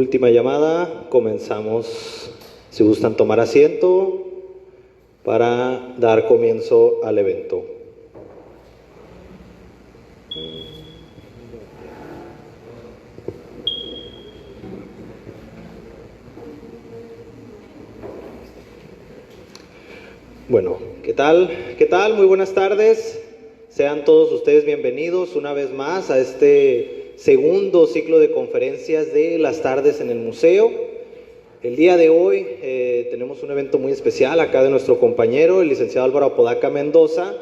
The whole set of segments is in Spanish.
Última llamada, comenzamos. Si gustan tomar asiento para dar comienzo al evento. Bueno, ¿qué tal? ¿Qué tal? Muy buenas tardes. Sean todos ustedes bienvenidos una vez más a este segundo ciclo de conferencias de las tardes en el museo. El día de hoy tenemos un evento muy especial acá de nuestro compañero, el licenciado Álvaro Apodaca Mendoza,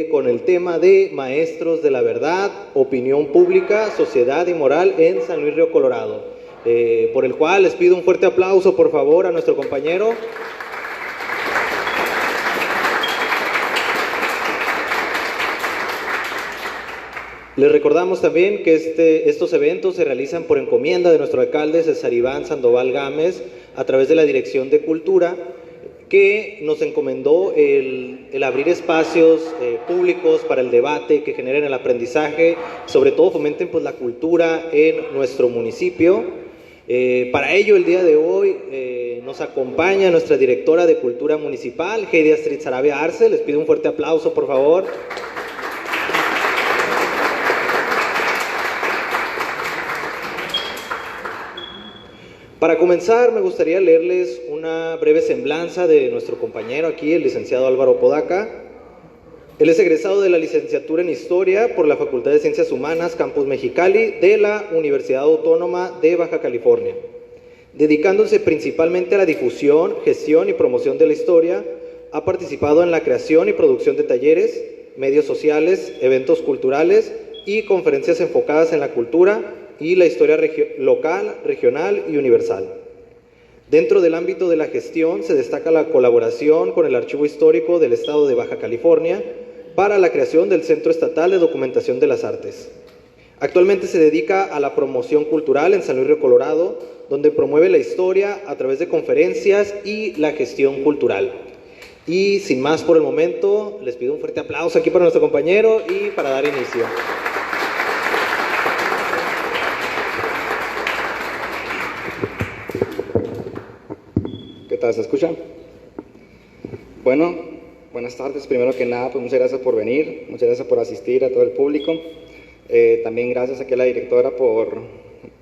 con el tema de Maestros de la Verdad, Opinión Pública, Sociedad y Moral en San Luis Río Colorado, por el cual les pido un fuerte aplauso, por favor, a nuestro compañero. Les recordamos también que estos eventos se realizan por encomienda de nuestro alcalde César Iván Sandoval Gámez a través de la Dirección de Cultura, que nos encomendó el abrir espacios públicos para el debate, que generen el aprendizaje, sobre todo fomenten pues, la cultura en nuestro municipio. Para ello, el día de hoy nos acompaña nuestra directora de Cultura Municipal, Heidi Astrid Sarabia Arce. Les pido un fuerte aplauso, por favor. Para comenzar, me gustaría leerles una breve semblanza de nuestro compañero aquí, el licenciado Álvaro Apodaca. Él es egresado de la licenciatura en Historia por la Facultad de Ciencias Humanas, Campus Mexicali, de la Universidad Autónoma de Baja California. Dedicándose principalmente a la difusión, gestión y promoción de la historia, ha participado en la creación y producción de talleres, medios sociales, eventos culturales y conferencias enfocadas en la cultura y la historia local, regional y universal. Dentro del ámbito de la gestión se destaca la colaboración con el Archivo Histórico del Estado de Baja California para la creación del Centro Estatal de Documentación de las Artes. Actualmente se dedica a la promoción cultural en San Luis Río Colorado, donde promueve la historia a través de conferencias y la gestión cultural. Y sin más por el momento, les pido un fuerte aplauso aquí para nuestro compañero y para dar inicio. ¿Qué tal? ¿Se escucha? Bueno, buenas tardes. Primero que nada, pues muchas gracias por venir, muchas gracias por asistir a todo el público. También gracias aquí a la directora por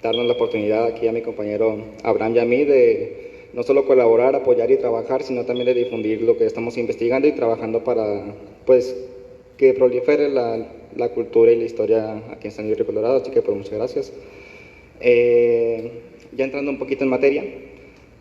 darnos la oportunidad aquí a mi compañero Abraham y a mí de no solo colaborar, apoyar y trabajar, sino también de difundir lo que estamos investigando y trabajando para pues que prolifere la cultura y la historia aquí en San Luis Río Colorado, así que pues muchas gracias. Ya entrando un poquito en materia.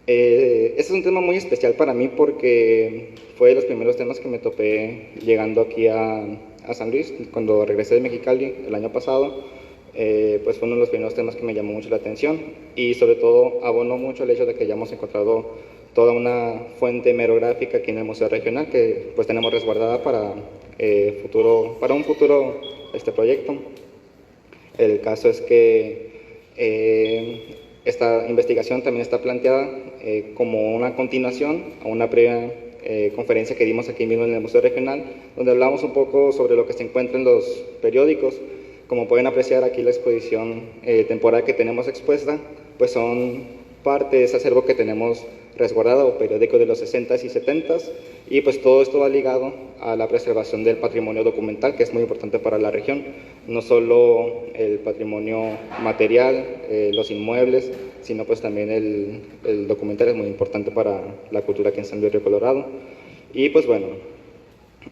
Este es un tema muy especial para mí porque fue de los primeros temas que me topé llegando aquí a San Luis, cuando regresé de Mexicali el año pasado. Pues fue uno de los primeros temas que me llamó mucho la atención y sobre todo abonó mucho el hecho de que hayamos encontrado toda una fuente hemerográfica aquí en el Museo Regional que pues tenemos resguardada para un futuro proyecto. El caso es que esta investigación también está planteada como una continuación a una previa conferencia que dimos aquí mismo en el Museo Regional, donde hablamos un poco sobre lo que se encuentra en los periódicos. Como pueden apreciar aquí la exposición temporal que tenemos expuesta, pues son parte de ese acervo que tenemos resguardado, periódicos de los 60s y 70s, y pues todo esto va ligado a la preservación del patrimonio documental, que es muy importante para la región, no solo el patrimonio material, los inmuebles, sino pues también el documental es muy importante para la cultura aquí en San Luis Río Colorado. Y pues bueno,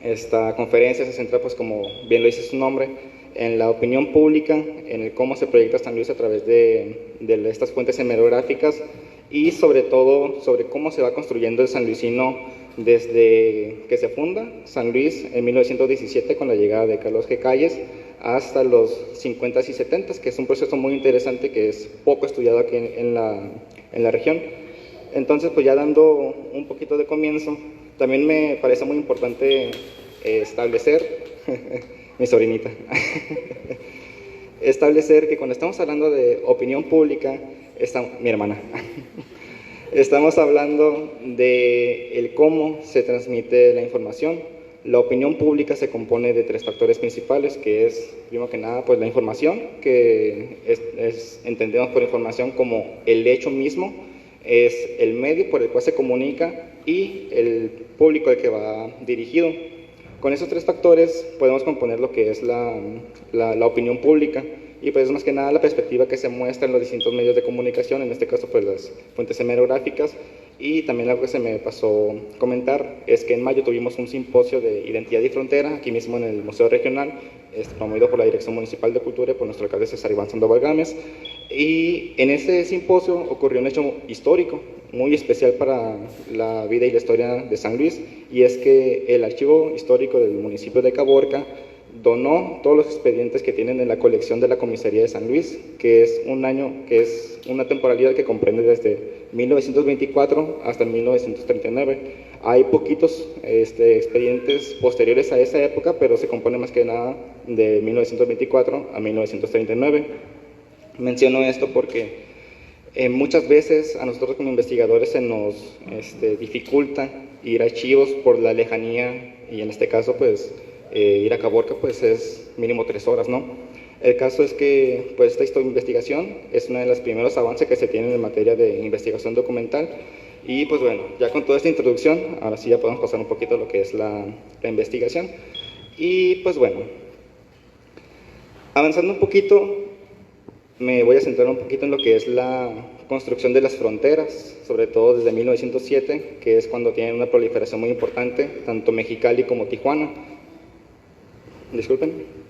esta conferencia se centra, pues como bien lo dice su nombre, en la opinión pública, en el cómo se proyecta San Luis a través de estas fuentes hemerográficas y sobre todo sobre cómo se va construyendo el sanluisino desde que se funda San Luis en 1917 con la llegada de Carlos G. Calles hasta los 50s y 70s, que es un proceso muy interesante que es poco estudiado aquí en la región. Entonces, pues ya dando un poquito de comienzo, también me parece muy importante establecer, mi sobrinita, establecer que cuando estamos hablando de opinión pública, mi hermana, estamos hablando de el cómo se transmite la información, La opinión pública se compone de tres factores principales, que es, primero que nada, pues la información, que entendemos por información como el hecho mismo, es el medio por el cual se comunica y el público al que va dirigido. Con esos tres factores podemos componer lo que es la opinión pública, y pues más que nada la perspectiva que se muestra en los distintos medios de comunicación, en este caso pues las fuentes hemerográficas. Y también algo que se me pasó comentar es que en mayo tuvimos un simposio de identidad y frontera aquí mismo en el Museo Regional, promovido por la Dirección Municipal de Cultura y por nuestro alcalde César Iván Sandoval Gámez. Y en ese simposio ocurrió un hecho histórico muy especial para la vida y la historia de San Luis, y es que el archivo histórico del municipio de Caborca donó todos los expedientes que tienen en la colección de la comisaría de San Luis, que es una temporalidad que comprende desde 1924 hasta 1939. Hay poquitos expedientes posteriores a esa época, pero se compone más que nada de 1924 a 1939. Menciono esto porque muchas veces a nosotros como investigadores se nos dificulta ir a archivos por la lejanía, y en este caso pues ir a Caborca pues es mínimo 3 horas, ¿no? El caso es que pues esta investigación es uno de los primeros avances que se tienen en materia de investigación documental. Y pues bueno, ya con toda esta introducción, ahora sí ya podemos pasar un poquito a lo que es la investigación. Y pues bueno, avanzando un poquito, me voy a centrar un poquito en lo que es la construcción de las fronteras, sobre todo desde 1907, que es cuando tienen una proliferación muy importante, tanto Mexicali como Tijuana. Disculpen.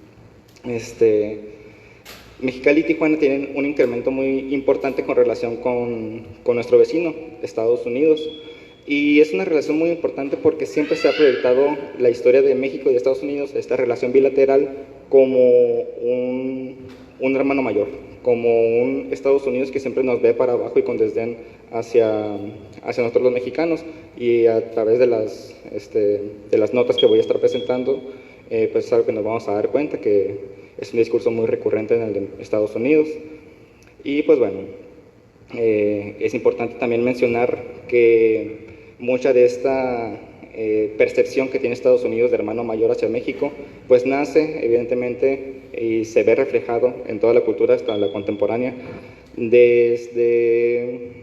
Mexicali y Tijuana tienen un incremento muy importante con relación con nuestro vecino, Estados Unidos. Y es una relación muy importante porque siempre se ha proyectado la historia de México y de Estados Unidos, esta relación bilateral, como un hermano mayor, como un Estados Unidos que siempre nos ve para abajo y con desdén hacia nosotros los mexicanos. Y a través de las notas que voy a estar presentando, pues es algo que nos vamos a dar cuenta, que es un discurso muy recurrente en el de Estados Unidos. Y pues bueno, es importante también mencionar que mucha de esta percepción que tiene Estados Unidos de hermano mayor hacia México, pues nace evidentemente y se ve reflejado en toda la cultura hasta la contemporánea, desde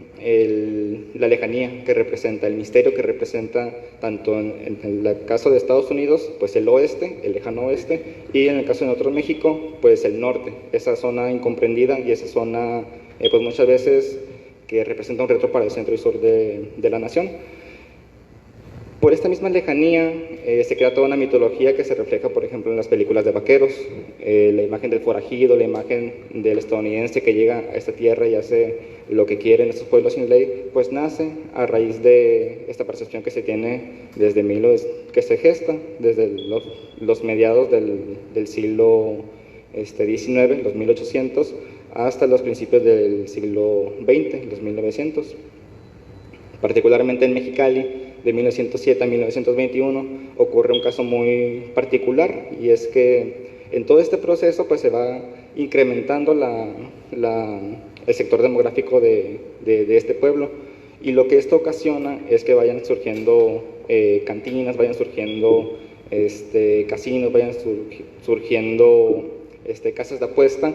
la lejanía que representa, el misterio que representa tanto en el caso de Estados Unidos, pues el oeste, el lejano oeste, y en el caso de nosotros México, pues el norte, esa zona incomprendida y esa zona pues muchas veces que representa un reto para el centro y sur de la nación. Por esta misma lejanía se crea toda una mitología que se refleja, por ejemplo, en las películas de vaqueros, la imagen del forajido, la imagen del estadounidense que llega a esta tierra y hace lo que quiere en estos pueblos sin ley, pues nace a raíz de esta percepción que se tiene desde que se gesta desde los mediados del siglo XIX, los 1800, hasta los principios del siglo XX, los 1900. Particularmente en Mexicali, de 1907 a 1921, ocurre un caso muy particular, y es que en todo este proceso pues se va incrementando el sector demográfico de este pueblo, y lo que esto ocasiona es que vayan surgiendo cantinas, vayan surgiendo casinos, vayan surgiendo casas de apuesta,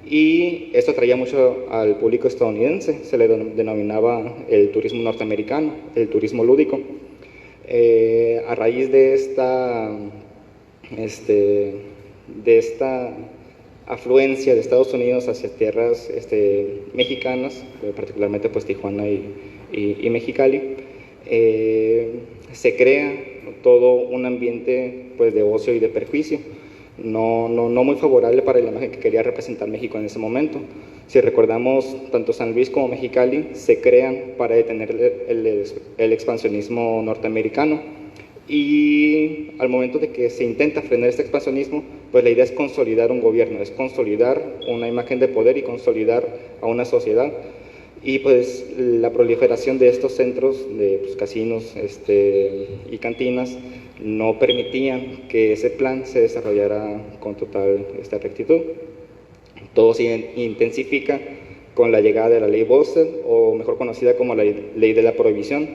y esto atraía mucho al público estadounidense. Se le denominaba el turismo norteamericano, el turismo lúdico. A raíz de esta afluencia de Estados Unidos hacia tierras mexicanas, particularmente pues Tijuana y Mexicali, se crea todo un ambiente pues de ocio y de perjuicio, no muy favorable para la imagen que quería representar México en ese momento. Si recordamos, tanto San Luis como Mexicali se crean para detener el expansionismo norteamericano, y al momento de que se intenta frenar este expansionismo, pues la idea es consolidar un gobierno, es consolidar una imagen de poder y consolidar a una sociedad. Y pues la proliferación de estos centros de casinos y cantinas no permitían que ese plan se desarrollara con total rectitud. Todo se intensifica con la llegada de la ley Bolster, o mejor conocida como la ley de la prohibición,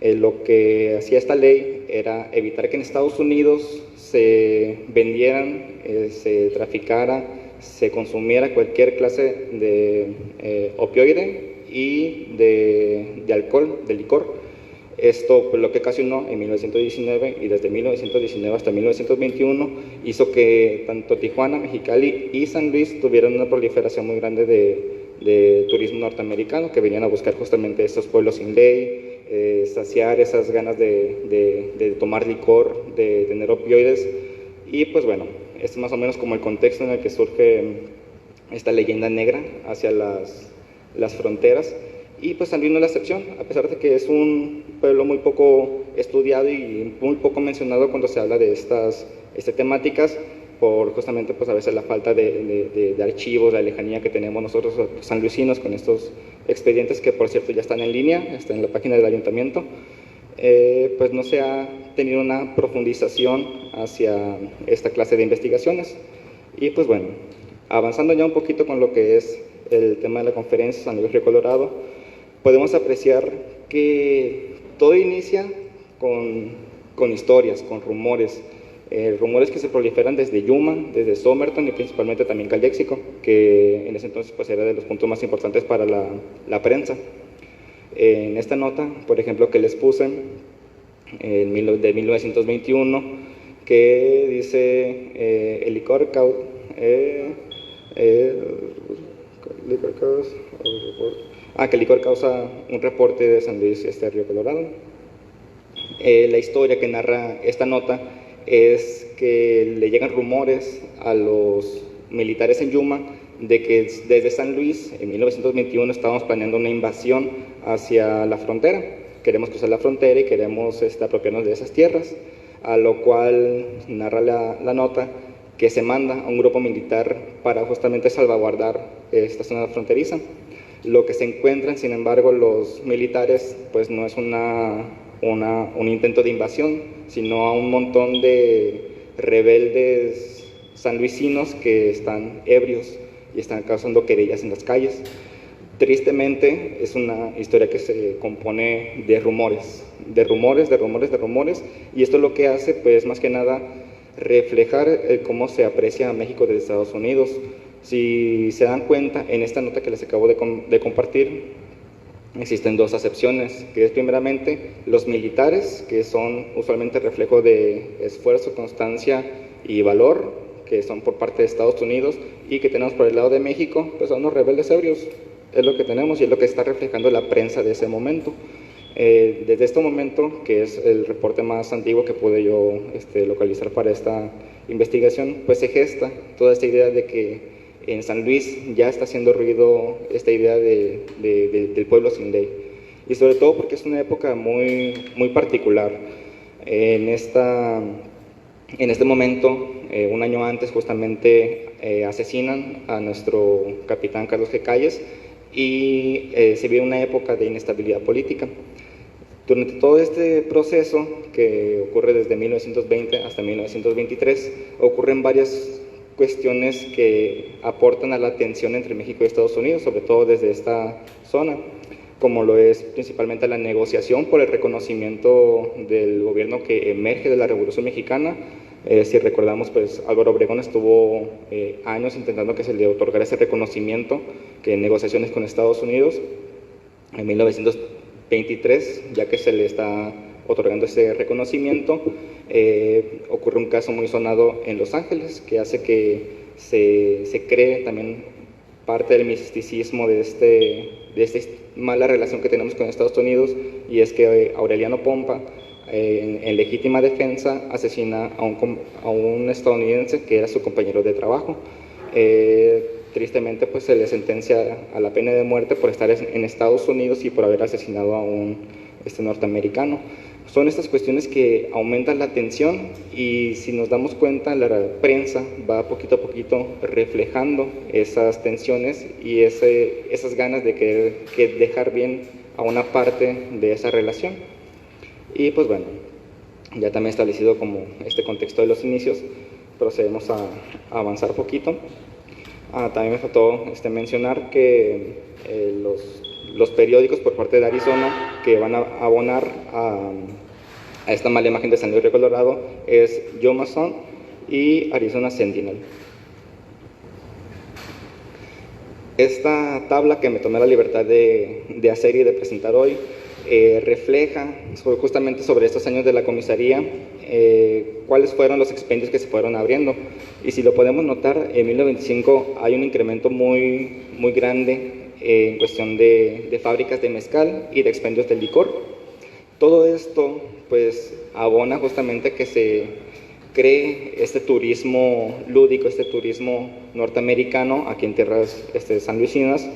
Lo que hacía esta ley era evitar que en Estados Unidos se vendieran, se traficara, se consumiera cualquier clase de opioide y de alcohol, de licor. Esto, pues, lo que ocasionó en 1919 y desde 1919 hasta 1921 hizo que tanto Tijuana, Mexicali y San Luis tuvieran una proliferación muy grande de turismo norteamericano, que venían a buscar justamente estos pueblos sin ley, saciar esas ganas de tomar licor, de tener opioides. Y pues bueno, este es más o menos como el contexto en el que surge esta leyenda negra hacia las fronteras. Y pues San Luis no es la excepción, a pesar de que es un pueblo muy poco estudiado y muy poco mencionado cuando se habla de estas temáticas, por justamente pues a veces la falta de archivos, la lejanía que tenemos nosotros sanluisinos con estos expedientes, que por cierto ya están en línea, están en la página del ayuntamiento. Pues no se ha tenido una profundización hacia esta clase de investigaciones. Y pues bueno, avanzando ya un poquito con lo que es el tema de la conferencia San Luis Río Colorado, podemos apreciar que todo inicia con historias, con rumores, rumores que se proliferan desde Yuma, desde Somerton y principalmente también Calexico, que en ese entonces pues era de los puntos más importantes para la prensa. En esta nota, por ejemplo, que les puse de 1921, que dice el licor que el licor causa un reporte de San Luis Río Colorado. La historia que narra esta nota es que le llegan rumores a los militares en Yuma de que desde San Luis en 1921 estábamos planeando una invasión hacia la frontera. Queremos cruzar la frontera y queremos apropiarnos de esas tierras, a lo cual narra la nota que se manda a un grupo militar para justamente salvaguardar esta zona fronteriza. Lo que se encuentran, sin embargo, los militares, pues no es un intento de invasión, sino a un montón de rebeldes sanluisinos que están ebrios y están causando querellas en las calles. Tristemente, es una historia que se compone de rumores, y esto lo que hace, pues más que nada, reflejar cómo se aprecia a México desde Estados Unidos. Si se dan cuenta, en esta nota que les acabo de compartir, existen dos acepciones, que es primeramente los militares, que son usualmente reflejo de esfuerzo, constancia y valor, que son por parte de Estados Unidos, y que tenemos por el lado de México, pues son los rebeldes ebrios. Es lo que tenemos y es lo que está reflejando la prensa de ese momento. Desde este momento, que es el reporte más antiguo que pude yo localizar para esta investigación, pues se gesta toda esta idea de que en San Luis ya está haciendo ruido esta idea del pueblo sin ley, y sobre todo porque es una época muy, muy particular. En este momento, un año antes, justamente asesinan a nuestro capitán Carlos G. Calles, y se vive una época de inestabilidad política. Durante todo este proceso, que ocurre desde 1920 hasta 1923, ocurren varias cuestiones que aportan a la tensión entre México y Estados Unidos, sobre todo desde esta zona, como lo es principalmente la negociación por el reconocimiento del gobierno que emerge de la Revolución Mexicana. Si recordamos, pues Álvaro Obregón estuvo años intentando que se le otorgara ese reconocimiento, que en negociaciones con Estados Unidos, en 1923, ya que se le está otorgando ese reconocimiento, ocurre un caso muy sonado en Los Ángeles, que hace que se cree también parte del misticismo de esta mala relación que tenemos con Estados Unidos, y es que Aureliano Pompa, en legítima defensa, asesina a un estadounidense que era su compañero de trabajo. Tristemente, pues se le sentencia a la pena de muerte por estar en Estados Unidos y por haber asesinado a un norteamericano. Son estas cuestiones que aumentan la tensión, y si nos damos cuenta, la prensa va poquito a poquito reflejando esas tensiones y esas ganas de querer dejar bien a una parte de esa relación. Y pues bueno, ya también establecido como este contexto de los inicios, procedemos a avanzar poquito. También me faltó mencionar que los los periódicos por parte de Arizona que van a abonar a esta mala imagen de San Luis Río Colorado es Yuma Sun y Arizona Sentinel. Esta tabla que me tomé la libertad de hacer y de presentar hoy refleja justamente sobre estos años de la comisaría cuáles fueron los expendios que se fueron abriendo. Y si lo podemos notar, en 1925 hay un incremento muy grande en cuestión de fábricas de mezcal y de expendios del licor. Todo esto pues abona justamente que se cree este turismo lúdico, este turismo norteamericano aquí en tierras sanluisinas,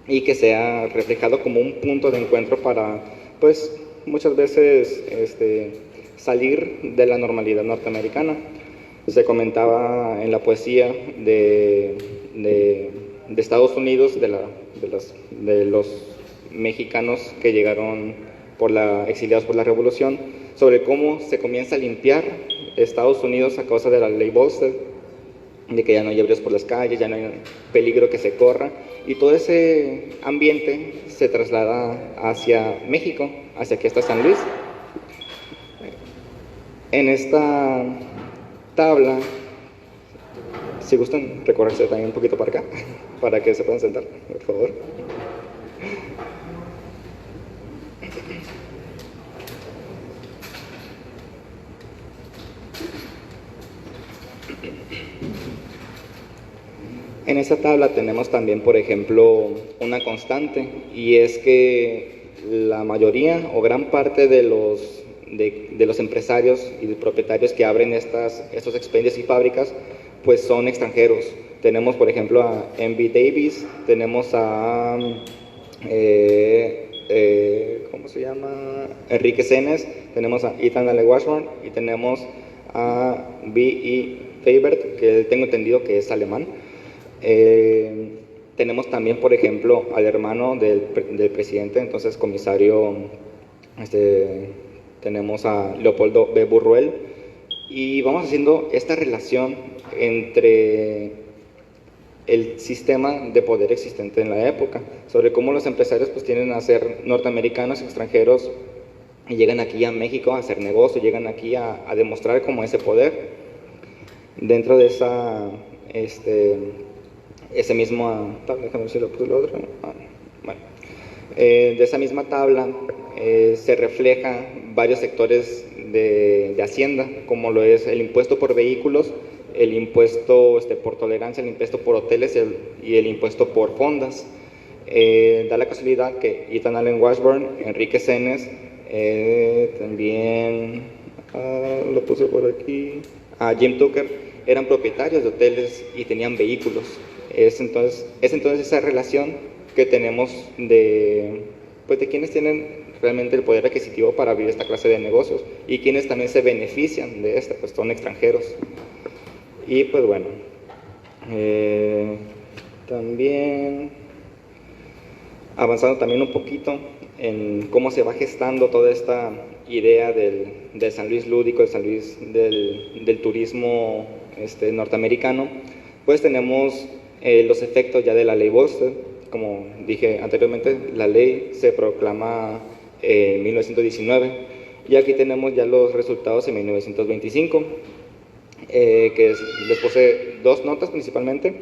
y que sea reflejado como un punto de encuentro para, pues, muchas veces salir de la normalidad norteamericana. Se comentaba en la poesía de Estados Unidos, de los mexicanos que llegaron exiliados por la Revolución, sobre cómo se comienza a limpiar Estados Unidos a causa de la ley Volstead, de que ya no hay ebrios por las calles, ya no hay peligro que se corra, y todo ese ambiente se traslada hacia México, hacia aquí hasta San Luis. En esta tabla, si gustan recorrerse también un poquito para acá, para que se puedan sentar, por favor. En esa tabla tenemos también, por ejemplo, una constante, y es que la mayoría o gran parte de los empresarios y de propietarios que abren estos expendios y fábricas, pues son extranjeros. Tenemos, por ejemplo, a M.B. Davis, tenemos a ¿cómo se llama? Enrique Cenes, tenemos a Ethan Allen Washburn y tenemos a B.E. Fabert, que tengo entendido que es alemán. Tenemos también, por ejemplo, al hermano del presidente, entonces comisario, tenemos a Leopoldo B. Burruel, y vamos haciendo esta relación entre el sistema de poder existente en la época, sobre cómo los empresarios pues tienden a ser norteamericanos, extranjeros, y llegan aquí a México a hacer negocio, llegan aquí a demostrar como ese poder. Dentro de esa esa misma tabla, déjame ver si lo puse la otra. De esa misma tabla se refleja varios sectores de Hacienda, como lo es el impuesto por vehículos, el impuesto por tolerancia, el impuesto por hoteles y el impuesto por fondas. Da la casualidad que Ethan Allen Washburn, Enrique Cenes, también lo puse por aquí, Jim Tucker, eran propietarios de hoteles y tenían vehículos. Es entonces esa relación que tenemos de quienes tienen realmente el poder adquisitivo para abrir esta clase de negocios y quienes también se benefician de esta, pues son extranjeros. Y pues bueno, también avanzando también un poquito en cómo se va gestando toda esta idea del San Luis lúdico, del San Luis del turismo norteamericano, pues tenemos los efectos ya de la ley Volstead. Como dije anteriormente, la ley se proclama en 1919 y aquí tenemos ya los resultados en 1925, que les puse dos notas principalmente,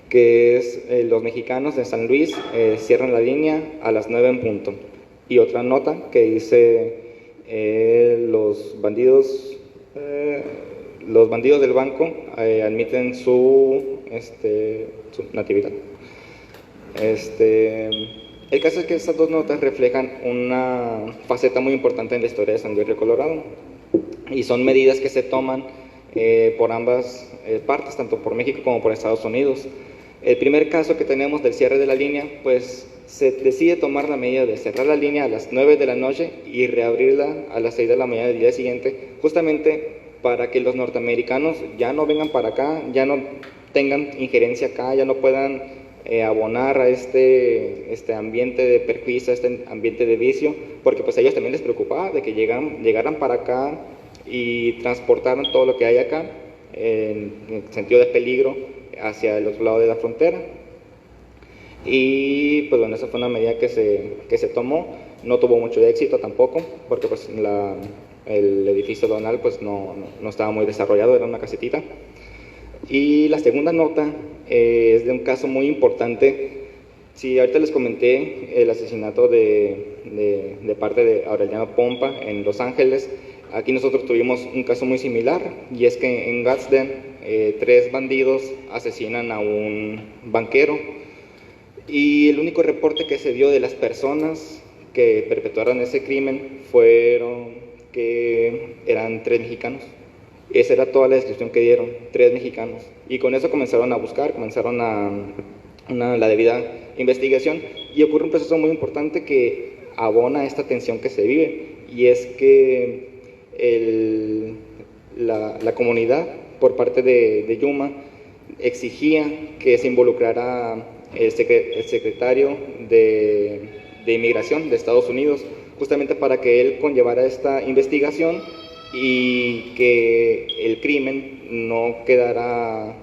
que es los mexicanos de San Luis cierran la línea a las 9 en punto, y otra nota que dice los bandidos del banco admiten su natividad. El caso es que estas dos notas reflejan una faceta muy importante en la historia de San Luis Río Colorado, y son medidas que se toman por ambas partes, tanto por México como por Estados Unidos. El primer caso que tenemos del cierre de la línea, pues se decide tomar la medida de cerrar la línea a las 9 de la noche y reabrirla a las 6 de la mañana del día siguiente, justamente para que los norteamericanos ya no vengan para acá, ya no tengan injerencia acá, ya no puedan abonar a este ambiente de perjuicio, este ambiente de vicio, porque pues a ellos también les preocupaba de que llegaran para acá y transportaran todo lo que hay acá en sentido de peligro hacia el otro lado de la frontera. Y pues bueno, esa fue una medida que se tomó, no tuvo mucho éxito tampoco, porque pues el edificio donal pues no estaba muy desarrollado, era una casetita. Y la segunda nota es de un caso muy importante. Sí, ahorita les comenté el asesinato de parte de Aureliano Pompa en Los Ángeles. Aquí nosotros tuvimos un caso muy similar, y es que en Gadsden 3 bandidos asesinan a un banquero, y el único reporte que se dio de las personas que perpetuaron ese crimen fueron que eran 3 mexicanos. Esa era toda la descripción que dieron, 3 mexicanos. Y con eso comenzaron a buscar, comenzaron la debida investigación, y ocurre un proceso muy importante que abona esta tensión que se vive, y es que la comunidad, por parte de Yuma, exigía que se involucrara el secretario de Inmigración de Estados Unidos, justamente para que él conllevara esta investigación y que el crimen no quedara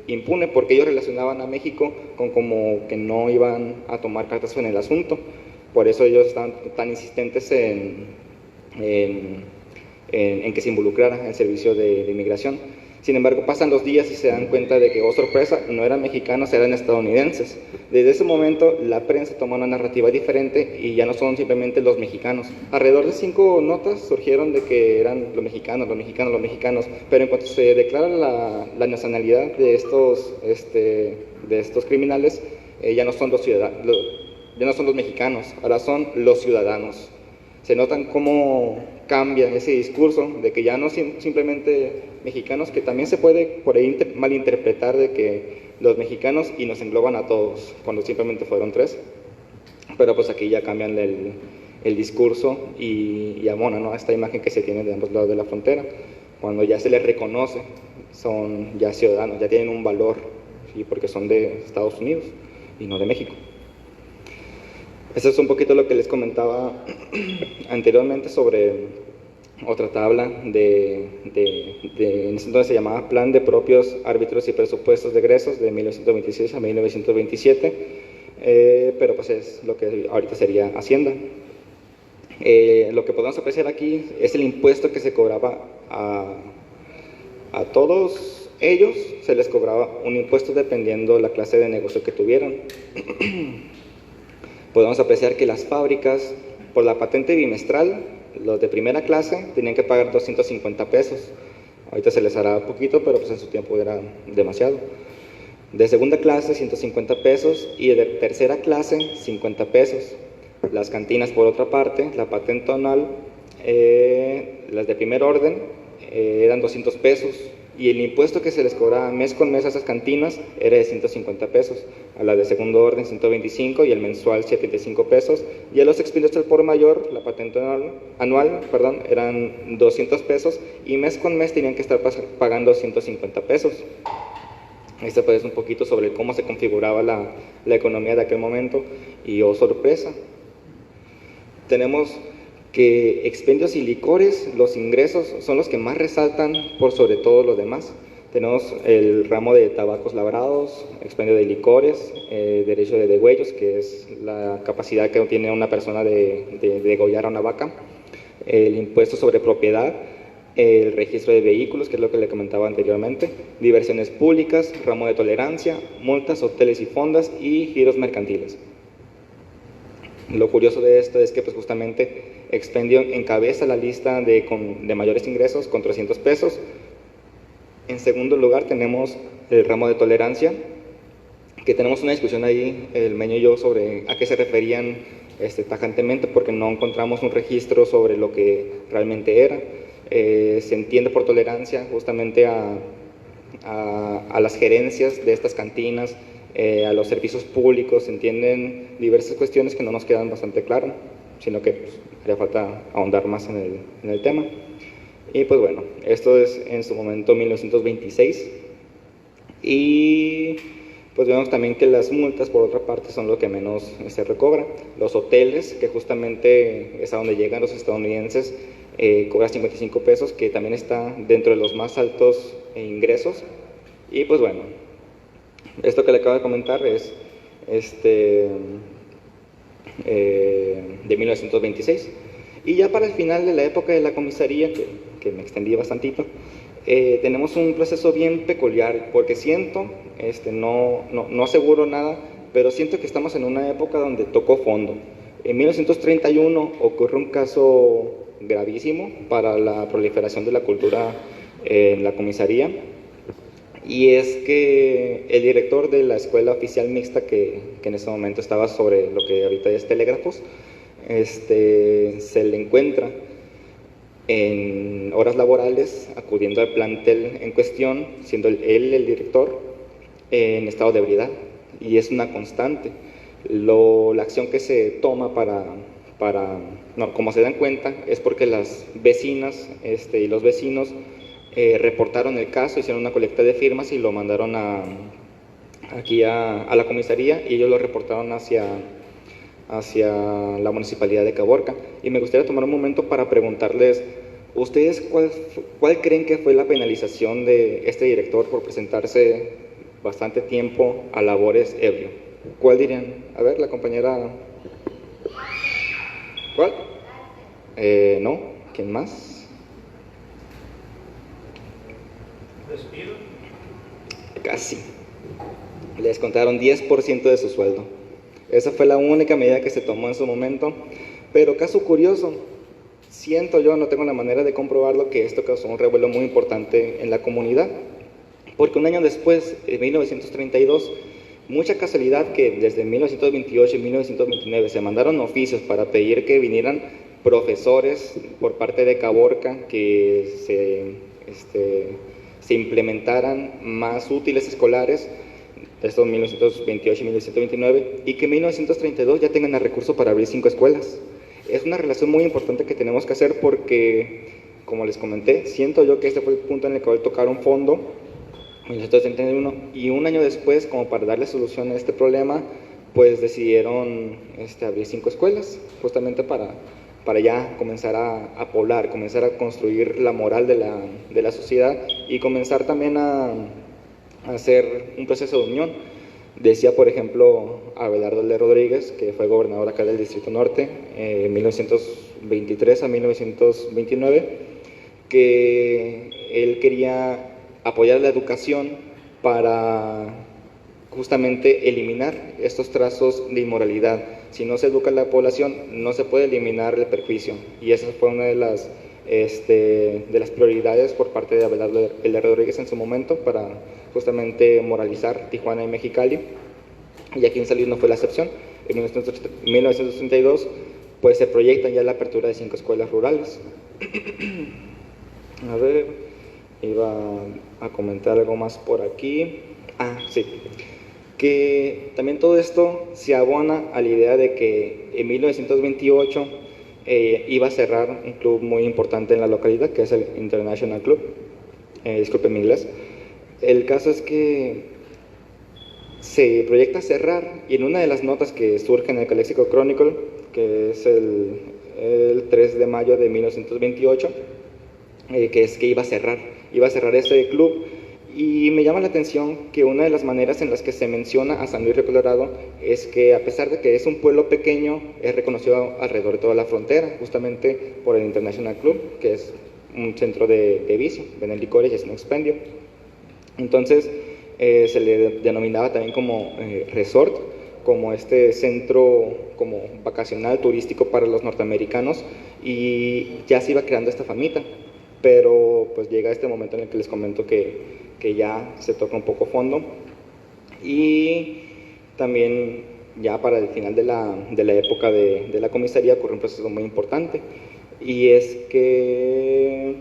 impune, porque ellos relacionaban a México con como que no iban a tomar cartas en el asunto. Por eso ellos estaban tan insistentes en que se involucrara el servicio de inmigración. Sin embargo, pasan los días y se dan cuenta de que, oh sorpresa, no eran mexicanos, eran estadounidenses. Desde ese momento, la prensa toma una narrativa diferente y ya no son simplemente los mexicanos. Alrededor de 5 notas surgieron de que eran los mexicanos, pero en cuanto se declara la nacionalidad de estos criminales, ya no son los mexicanos, ahora son los ciudadanos. Se notan cómo cambia ese discurso de que ya no simplemente mexicanos, que también se puede por ahí malinterpretar de que los mexicanos y nos engloban a todos, cuando simplemente fueron 3, pero pues aquí ya cambian el discurso y abona, ¿no?, esta imagen que se tiene de ambos lados de la frontera, cuando ya se les reconoce, son ya ciudadanos, ya tienen un valor, ¿sí?, porque son de Estados Unidos y no de México. Eso es un poquito lo que les comentaba anteriormente sobre otra tabla en ese entonces se llamaba Plan de Propios, Árbitros y Presupuestos de Egresos de 1926 a 1927, pero pues es lo que ahorita sería Hacienda. Lo que podemos apreciar aquí es el impuesto que se cobraba a todos ellos, se les cobraba un impuesto dependiendo la clase de negocio que tuvieran. Podemos apreciar que las fábricas, por la patente bimestral, los de primera clase tenían que pagar 250 pesos. Ahorita se les hará poquito, pero pues en su tiempo era demasiado. De segunda clase, 150 pesos, y de tercera clase, 50 pesos. Las cantinas, por otra parte, la patente anual, las de primer orden, eran 200 pesos. Y el impuesto que se les cobraba mes con mes a esas cantinas era de 150 pesos, a la de segundo orden 125 y el mensual 75 pesos, y a los expendios al por mayor, la patente anual, eran 200 pesos, y mes con mes tenían que estar pagando 150 pesos. Esto pues es un poquito sobre cómo se configuraba la economía de aquel momento, y oh sorpresa, tenemos que expendios y licores, los ingresos son los que más resaltan por sobre todo los demás. Tenemos el ramo de tabacos labrados, expendio de licores, derecho de degüellos, que es la capacidad que tiene una persona de degollar a una vaca, el impuesto sobre propiedad, el registro de vehículos, que es lo que le comentaba anteriormente, diversiones públicas, ramo de tolerancia, multas, hoteles y fondas y giros mercantiles. Lo curioso de esto es que pues justamente expendio encabeza la lista de mayores ingresos con 300 pesos. En segundo lugar tenemos el ramo de tolerancia, que tenemos una discusión ahí, el Meño y yo, sobre a qué se referían tajantemente, porque no encontramos un registro sobre lo que realmente era. Se entiende por tolerancia justamente a las gerencias de estas cantinas, a los servicios públicos, se entienden diversas cuestiones que no nos quedan bastante claras, sino que pues, haría falta ahondar más en el tema. Y pues bueno, esto es en su momento 1926, y pues vemos también que las multas, por otra parte, son lo que menos se recobra. Los hoteles, que justamente es a donde llegan los estadounidenses, cobra 55 pesos, que también está dentro de los más altos ingresos. Y pues bueno, esto que le acabo de comentar es de 1926. Y ya para el final de la época de la comisaría, que me extendí bastantito, tenemos un proceso bien peculiar, porque siento, no aseguro nada, pero siento que estamos en una época donde tocó fondo. En 1931 ocurre un caso gravísimo para la proliferación de la cultura en la comisaría, y es que el director de la escuela oficial mixta, que en ese momento estaba sobre lo que ahorita es Telégrafos, se le encuentra en horas laborales acudiendo al plantel en cuestión, siendo él el director, en estado de ebriedad, y es una constante. La acción que se toma como se dan cuenta, es porque las vecinas y los vecinos reportaron el caso, hicieron una colecta de firmas y lo mandaron aquí a la comisaría, y ellos lo reportaron hacia la municipalidad de Caborca. Y me gustaría tomar un momento para preguntarles, ¿ustedes cuál creen que fue la penalización de este director por presentarse bastante tiempo a labores ebrio? ¿Cuál dirían? A ver, la compañera. ¿Cuál? No, ¿quién más? ¿Despido? Casi. Les contaron 10% de su sueldo. Esa fue la única medida que se tomó en su momento. Pero caso curioso, siento yo, no tengo la manera de comprobarlo, que esto causó un revuelo muy importante en la comunidad. Porque un año después, en 1932, mucha casualidad que desde 1928 y 1929 se mandaron oficios para pedir que vinieran profesores por parte de Caborca, que se implementaran más útiles escolares, estos 1928 y 1929, y que en 1932 ya tengan el recurso para abrir 5 escuelas. Es una relación muy importante que tenemos que hacer porque, como les comenté, siento yo que este fue el punto en el que tocaron fondo, 1931, y un año después, como para darle solución a este problema, pues decidieron abrir 5 escuelas, justamente para ya comenzar a poblar, comenzar a construir la moral de la sociedad, y comenzar también a hacer un proceso de unión. Decía, por ejemplo, Abelardo L. Rodríguez, que fue gobernador acá del Distrito Norte, 1923 a 1929, que él quería apoyar la educación para justamente eliminar estos trazos de inmoralidad. Si no se educa a la población, no se puede eliminar el perjuicio, y esa fue una de las prioridades por parte de Abelardo L. Rodríguez en su momento, para justamente moralizar Tijuana y Mexicali, y aquí en San Luis no fue la excepción. En 1932 pues se proyecta ya la apertura de 5 escuelas rurales. A ver, iba a comentar algo más por aquí. Sí, que también todo esto se abona a la idea de que en 1928 iba a cerrar un club muy importante en la localidad, que es el International Club. Disculpen mi inglés. El caso es que se proyecta cerrar, y en una de las notas que surge en el Calexico Chronicle, que es el 3 de mayo de 1928, que es que iba a cerrar ese club. Y me llama la atención que una de las maneras en las que se menciona a San Luis Río Colorado es que, a pesar de que es un pueblo pequeño, es reconocido alrededor de toda la frontera, justamente por el International Club, que es un centro de vicio, venden licores y es un expendio. Entonces se le denominaba también como resort, como centro como vacacional turístico para los norteamericanos, y ya se iba creando esta famita. Pero pues llega este momento en el que les comento que ya se toca un poco fondo, y también ya para el final de la época de la comisaría ocurre un proceso muy importante, y es que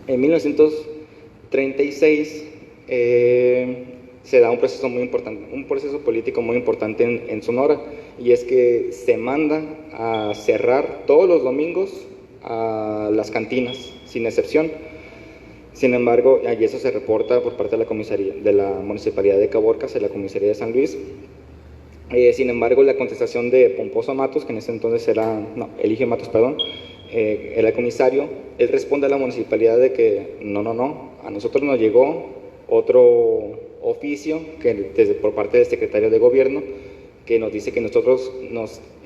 en 1936 se da un proceso muy importante, un proceso político muy importante en Sonora, y es que se manda a cerrar todos los domingos a las cantinas, sin excepción. Sin embargo, y eso se reporta por parte de la comisaría, de la municipalidad de Caborca, de la comisaría de San Luis. Sin embargo, la contestación de Pomposo Matos, que en ese entonces Eligio Matos, era el comisario, él responde a la municipalidad de que no, a nosotros nos llegó otro oficio por parte del secretario de Gobierno que nos dice que nosotros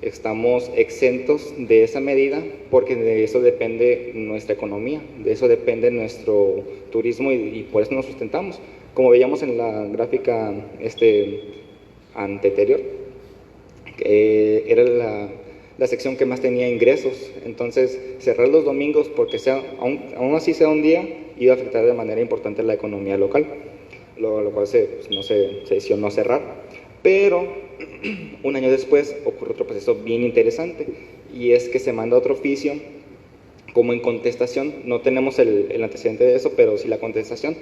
estamos exentos de esa medida porque de eso depende nuestra economía, de eso depende nuestro turismo y por eso nos sustentamos. Como veíamos en la gráfica anterior, era la sección que más tenía ingresos, entonces cerrar los domingos porque aún así sea un día iba a afectar de manera importante la economía local, lo cual se decidió no cerrar, pero un año después ocurre otro proceso bien interesante y es que se manda otro oficio como en contestación, no tenemos el antecedente de eso, pero sí la contestación,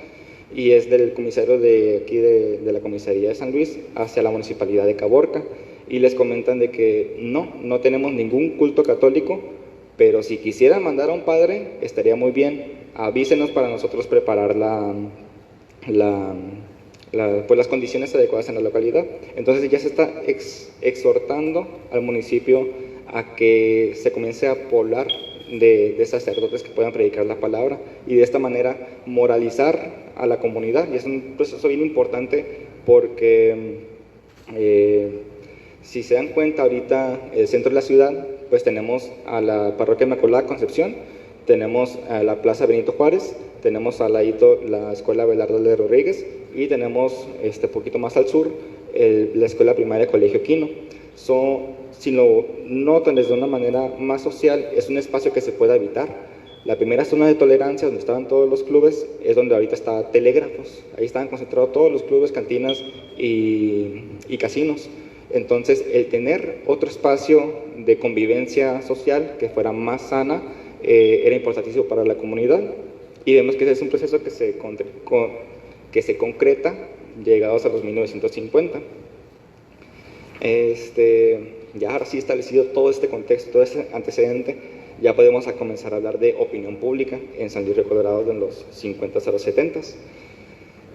y es del comisario de aquí de la comisaría de San Luis hacia la municipalidad de Caborca, y les comentan de que no tenemos ningún culto católico, pero si quisieran mandar a un padre estaría muy bien, avísenos para nosotros preparar pues las condiciones adecuadas en la localidad. Entonces ya se está exhortando al municipio a que se comience a poblar de sacerdotes que puedan predicar la palabra y de esta manera moralizar a la comunidad, y es un proceso bien importante porque si se dan cuenta ahorita el centro de la ciudad pues tenemos a la parroquia Inmaculada Concepción, tenemos a la plaza Benito Juárez, tenemos al ladito la escuela Abelardo de Rodríguez y tenemos poquito más al sur la escuela primaria Colegio Quino. Si lo notan desde una manera más social, es un espacio que se puede habitar. La primera zona de tolerancia, donde estaban todos los clubes, es donde ahorita está Telégrafos. Ahí estaban concentrados todos los clubes, cantinas y casinos. Entonces, el tener otro espacio de convivencia social que fuera más sana era importantísimo para la comunidad. Y vemos que ese es un proceso que se concreta llegados a los 1950. Ya así establecido todo este contexto, todo este antecedente, ya podemos comenzar a hablar de opinión pública en San Luis Río Colorado en los 50s a los 70s.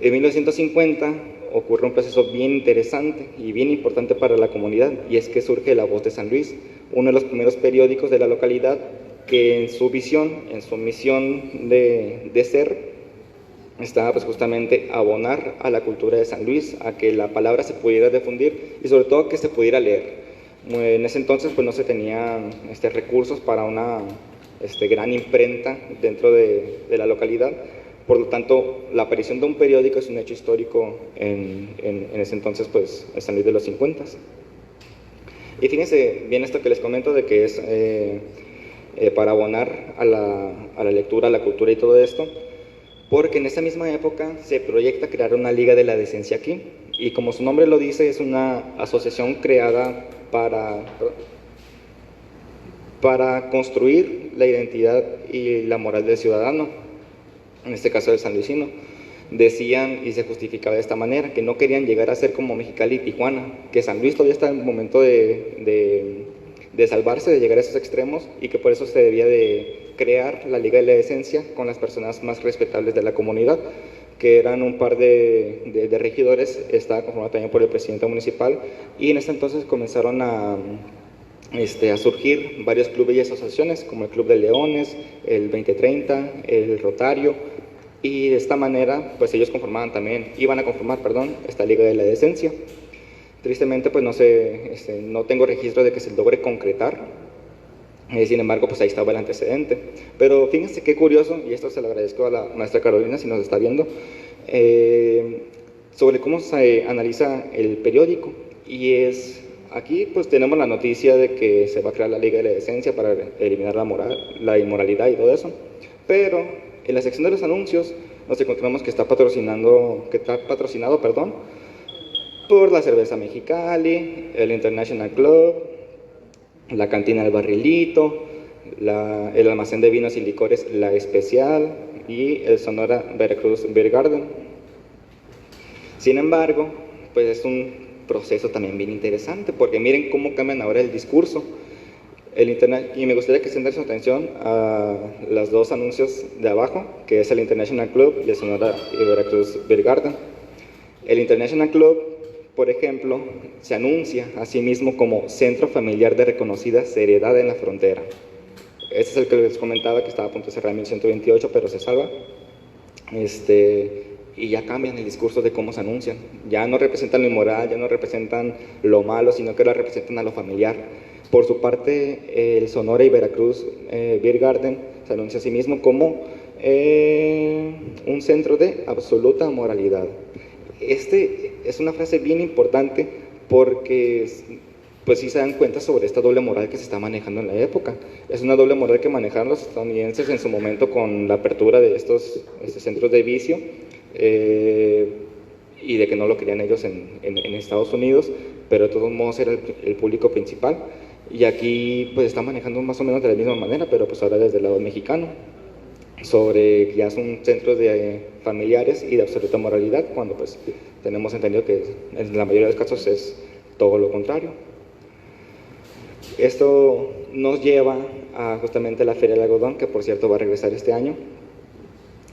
En 1950 ocurre un proceso bien interesante y bien importante para la comunidad, y es que surge La Voz de San Luis, uno de los primeros periódicos de la localidad que en su visión, en su misión de ser, estaba pues justamente abonar a la cultura de San Luis, a que la palabra se pudiera difundir y sobre todo que se pudiera leer. En ese entonces pues no se tenían recursos para una gran imprenta dentro de la localidad, por lo tanto la aparición de un periódico es un hecho histórico en ese entonces, pues en San Luis de los 50s. Y fíjense bien esto que les comento de que es para abonar a la lectura, a la cultura y todo esto, porque en esa misma época se proyecta crear una Liga de la Decencia aquí, y como su nombre lo dice, es una asociación creada para construir la identidad y la moral del ciudadano, en este caso del sanluisino. Decían y se justificaba de esta manera, que no querían llegar a ser como Mexicali y Tijuana, que San Luis todavía está en el momento de salvarse, de llegar a esos extremos, y que por eso se debía de crear la Liga de la Decencia con las personas más respetables de la comunidad, que eran un par de regidores, estaba conformado también por el presidente municipal, y en ese entonces comenzaron a surgir varios clubes y asociaciones, como el Club de Leones, el 2030, el Rotario, y de esta manera, pues ellos iban a conformar esta Liga de la Decencia. Tristemente, pues no tengo registro de que se logre concretar, sin embargo, pues ahí estaba el antecedente. Pero fíjense qué curioso, y esto se lo agradezco a la maestra Carolina si nos está viendo, sobre cómo se analiza el periódico. Y aquí pues tenemos la noticia de que se va a crear la Liga de la Decencia para eliminar la inmoralidad y todo eso, pero en la sección de los anuncios nos encontramos que está patrocinado por la Cerveza Mexicali, el International Club, la Cantina del Barrilito, el Almacén de Vinos y Licores La Especial y el Sonora Veracruz Beer Garden. Sin embargo, pues es un proceso también bien interesante, porque miren cómo cambian ahora el discurso. Y me gustaría que se den su atención a los dos anuncios de abajo, que es el International Club y el Sonora Veracruz Beer Garden. El International Club, por ejemplo, se anuncia a sí mismo como Centro Familiar de Reconocida Seriedad en la Frontera. Este es el que les comentaba, que estaba a punto de cerrar en 1128, pero se salva. y ya cambian el discurso de cómo se anuncian. Ya no representan lo inmoral, ya no representan lo malo, sino que ahora representan a lo familiar. Por su parte, el Sonora y Veracruz Beer Garden se anuncia a sí mismo como un centro de absoluta moralidad. Es una frase bien importante porque pues sí se dan cuenta sobre esta doble moral que se está manejando en la época. Es una doble moral que manejaron los estadounidenses en su momento con la apertura de estos centros de vicio, y de que no lo querían ellos en Estados Unidos, pero de todos modos era el público principal. Y aquí pues está manejando más o menos de la misma manera, pero pues ahora desde el lado mexicano, sobre que ya son centros de familiares y de absoluta moralidad, cuando pues tenemos entendido que en la mayoría de los casos es todo lo contrario. Esto nos lleva a justamente la Feria del Algodón, que por cierto va a regresar este año.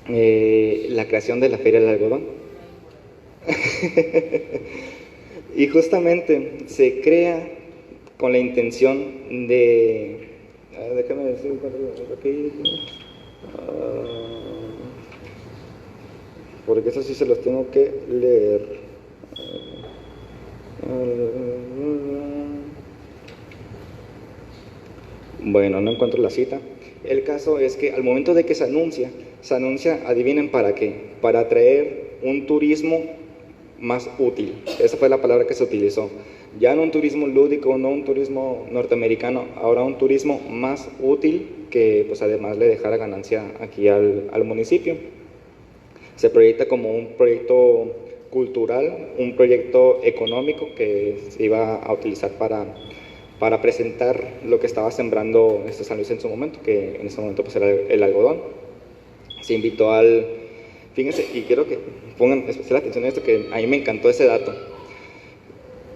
La creación de la Feria del Algodón. Y justamente se crea con la intención de... déjame decir porque eso sí se los tengo que leer. Bueno, no encuentro la cita. El caso es que al momento de que se anuncia, adivinen para qué, para atraer un turismo más útil. Esa fue la palabra que se utilizó. Ya no un turismo lúdico, no un turismo norteamericano, ahora un turismo más útil que pues además le dejara ganancia aquí al municipio. Se proyecta como un proyecto cultural, un proyecto económico que se iba a utilizar para presentar lo que estaba sembrando San Luis en su momento, que en ese momento pues era el algodón. Se invitó fíjense, y quiero que pongan especial atención a esto, que a mí me encantó ese dato.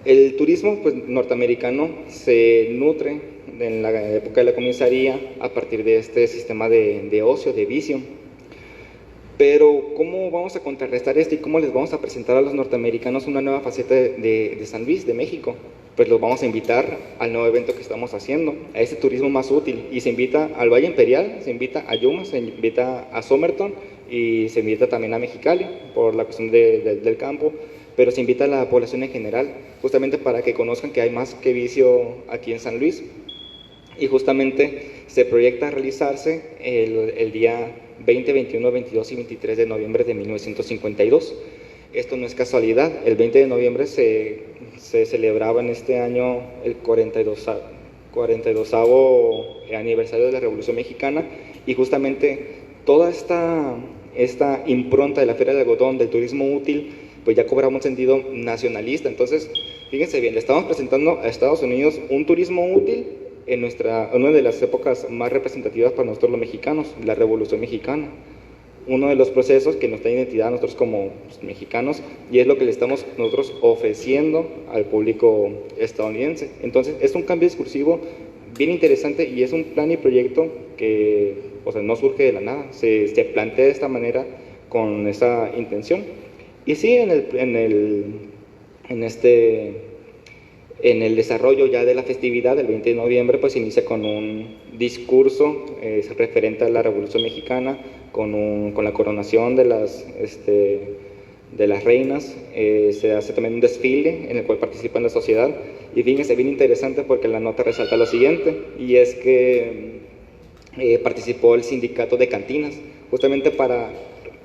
El turismo pues, norteamericano se nutre en la época de la comisaría a partir de este sistema de ocio, de vicio. Pero ¿cómo vamos a contrarrestar esto y cómo les vamos a presentar a los norteamericanos una nueva faceta de San Luis, de México? Pues los vamos a invitar al nuevo evento que estamos haciendo, a este turismo más útil, y se invita al Valle Imperial, se invita a Yuma, se invita a Somerton y se invita también a Mexicali por la cuestión del campo, pero se invita a la población en general, justamente para que conozcan que hay más que vicio aquí en San Luis. Y justamente se proyecta realizarse el día 20, 21, 22 y 23 de noviembre de 1952. Esto no es casualidad, el 20 de noviembre se celebraba en este año el 42º aniversario de la Revolución Mexicana, y justamente toda esta impronta de la Feria del Algodón, del turismo útil, pues ya cobraba un sentido nacionalista. Entonces, fíjense bien, le estamos presentando a Estados Unidos un turismo útil en una de las épocas más representativas para nosotros los mexicanos, la Revolución Mexicana. Uno de los procesos que nos da identidad a nosotros como mexicanos, y es lo que le estamos nosotros ofreciendo al público estadounidense. Entonces es un cambio discursivo bien interesante, y es un plan y proyecto que no surge de la nada, se plantea de esta manera con esa intención. Y sí, en el desarrollo ya de la festividad del 20 de noviembre, pues inicia con un discurso referente a la Revolución Mexicana, con la coronación de las reinas. Se hace también un desfile en el cual participa la sociedad, y fíjense, bien interesante porque la nota resalta lo siguiente, y es que participó el sindicato de cantinas, justamente para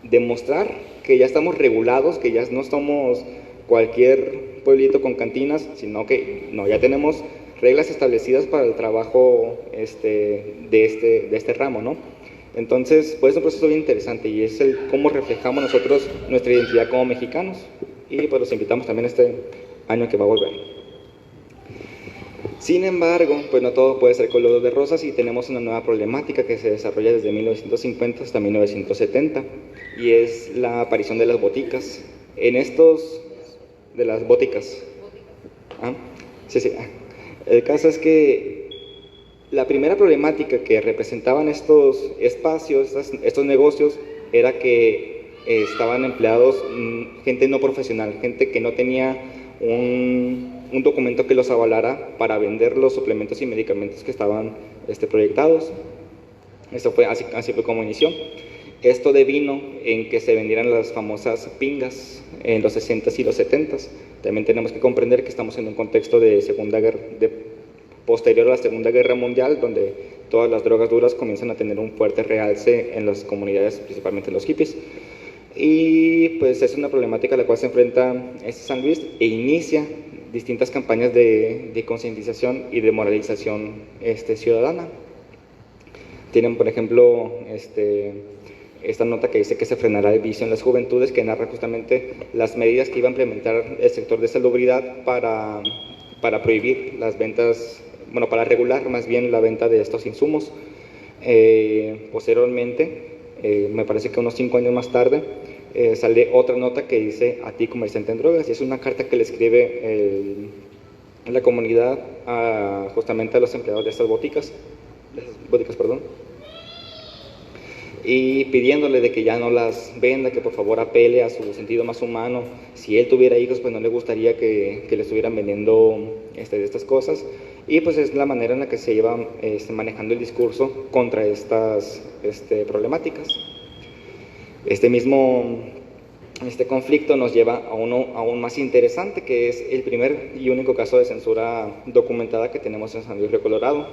demostrar que ya estamos regulados, que ya no somos cualquier pueblito con cantinas, sino que ya tenemos reglas establecidas para el trabajo de este ramo, ¿no? Entonces, pues es un proceso bien interesante, y es cómo reflejamos nosotros nuestra identidad como mexicanos, y pues los invitamos también este año que va a volver. Sin embargo, pues no todo puede ser color de rosas, y tenemos una nueva problemática que se desarrolla desde 1950 hasta 1970, y es la aparición de las boticas. De las boticas. Sí. El caso es que la primera problemática que representaban estos espacios, estos negocios, era que estaban empleados gente no profesional, gente que no tenía un documento que los avalara para vender los suplementos y medicamentos que estaban proyectados. Eso fue así fue como inició. Esto devino en que se vendieran las famosas pingas en los 60s y los 70s. También tenemos que comprender que estamos en un contexto de posterior a la Segunda Guerra Mundial, donde todas las drogas duras comienzan a tener un fuerte realce en las comunidades, principalmente los hippies. Y pues es una problemática a la cual se enfrenta San Luis e inicia distintas campañas de concientización y de moralización ciudadana. Tienen, por ejemplo, esta nota que dice que se frenará el vicio en las juventudes, que narra justamente las medidas que iba a implementar el sector de salubridad para prohibir las ventas, bueno, para regular más bien la venta de estos insumos. Posteriormente, me parece que unos 5 años más tarde, sale otra nota que dice: a ti, comerciante en drogas, y es una carta que le escribe la comunidad justamente a los empleados de estas boticas, y pidiéndole de que ya no las venda, que por favor apele a su sentido más humano. Si él tuviera hijos, pues no le gustaría que le estuvieran vendiendo de estas cosas. Y pues es la manera en la que se lleva manejando el discurso contra estas problemáticas. Este conflicto nos lleva a uno aún más interesante, que es el primer y único caso de censura documentada que tenemos en San Luis Río Colorado.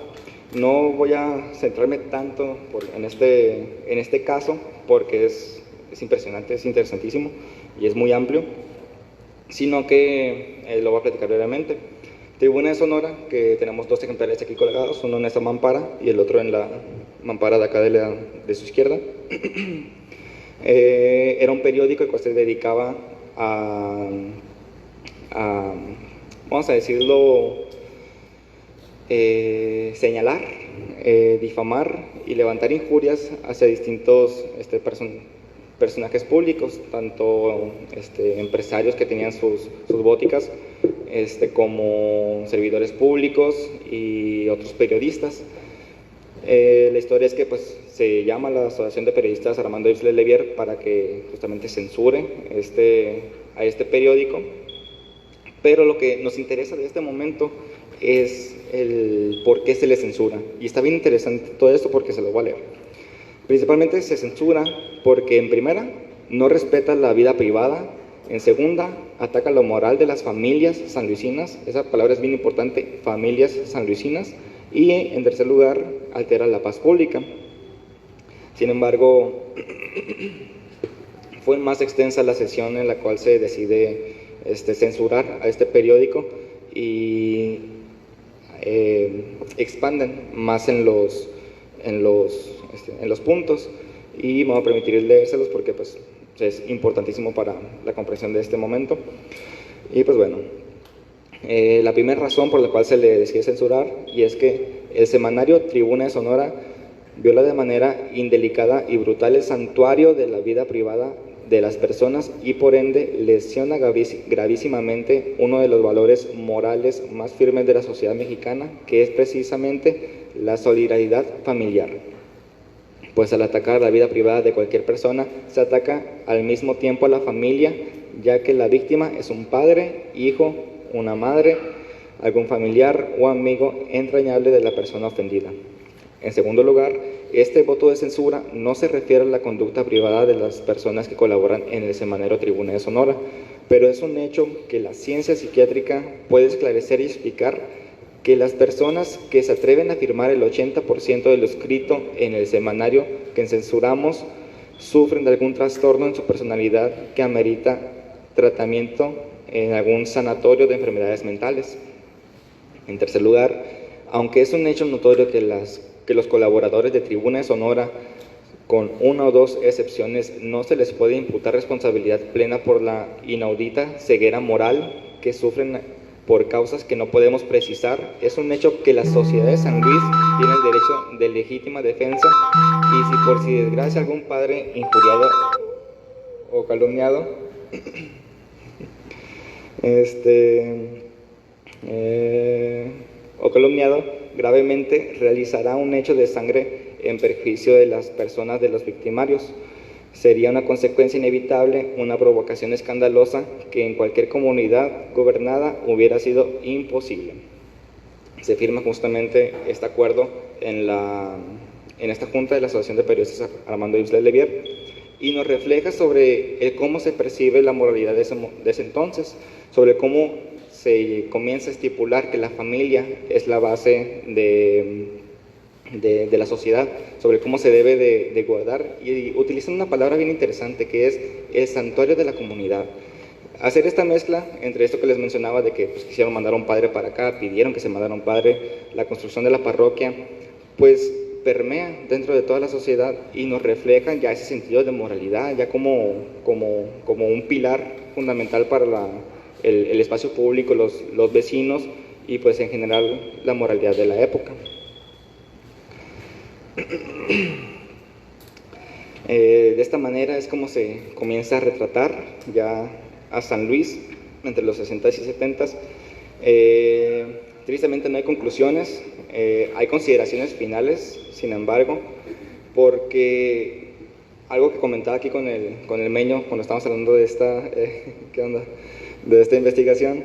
No voy a centrarme tanto en este caso, porque es impresionante, es interesantísimo y es muy amplio, sino que lo voy a platicar brevemente. Tribuna de Sonora, que tenemos 2 ejemplares aquí colgados, uno en esta mampara y el otro en la mampara de acá de su izquierda. Era un periódico el cual se dedicaba a vamos a decirlo, señalar, difamar y levantar injurias hacia distintos personajes públicos, tanto empresarios que tenían sus boticas, como servidores públicos y otros periodistas. La historia es que pues se llama a la Asociación de Periodistas Armando Ives Levier para que justamente censure a este periódico, pero lo que nos interesa de este momento es el por qué se le censura, y está bien interesante todo esto porque se lo voy a leer. Principalmente se censura porque, en primera, no respeta la vida privada; en segunda, ataca la moral de las familias sanluisinas, esa palabra es bien importante, familias sanluisinas; y en tercer lugar, altera la paz pública. Sin embargo, fue más extensa la sesión en la cual se decide censurar a este periódico y expanden más en los puntos, y me voy a permitir leérselos porque pues es importantísimo para la comprensión de este momento. Y pues bueno, la primera razón por la cual se le decide censurar, y es que el semanario Tribuna de Sonora viola de manera indelicada y brutal el santuario de la vida privada de las personas y por ende lesiona gravísimamente uno de los valores morales más firmes de la sociedad mexicana, que es precisamente la solidaridad familiar. Pues al atacar la vida privada de cualquier persona, se ataca al mismo tiempo a la familia, ya que la víctima es un padre, hijo, una madre, algún familiar o amigo entrañable de la persona ofendida. En segundo lugar, este voto de censura no se refiere a la conducta privada de las personas que colaboran en el semanario Tribuna de Sonora, pero es un hecho que la ciencia psiquiátrica puede esclarecer y explicar que las personas que se atreven a afirmar el 80% de lo escrito en el semanario que censuramos sufren de algún trastorno en su personalidad que amerita tratamiento en algún sanatorio de enfermedades mentales. En tercer lugar, aunque es un hecho notorio que los colaboradores de Tribuna de Sonora, con una o dos excepciones, no se les puede imputar responsabilidad plena por la inaudita ceguera moral que sufren por causas que no podemos precisar, es un hecho que la sociedad de San Luis tiene el derecho de legítima defensa, y si por si desgracia algún padre injuriado o calumniado gravemente realizará un hecho de sangre en perjuicio de las personas de los victimarios, sería una consecuencia inevitable, una provocación escandalosa que en cualquier comunidad gobernada hubiera sido imposible. Se firma justamente este acuerdo en esta junta de la Asociación de Periodistas Armando Ives Levier, y nos refleja sobre el cómo se percibe la moralidad de ese entonces, sobre cómo se comienza a estipular que la familia es la base de la sociedad, sobre cómo se debe de guardar, y utilizan una palabra bien interesante que es el santuario de la comunidad. Hacer esta mezcla entre esto que les mencionaba de que pues, quisieron mandar a un padre para acá, pidieron que se mandara un padre, la construcción de la parroquia, pues permea dentro de toda la sociedad y nos refleja ya ese sentido de moralidad, ya como un pilar fundamental para el espacio público, los vecinos y pues en general la moralidad de la época. De esta manera es como se comienza a retratar ya a San Luis entre los 60s y 70s. Tristemente no hay conclusiones, hay consideraciones finales, sin embargo, porque algo que comentaba aquí con el Meño cuando estábamos hablando de de esta investigación,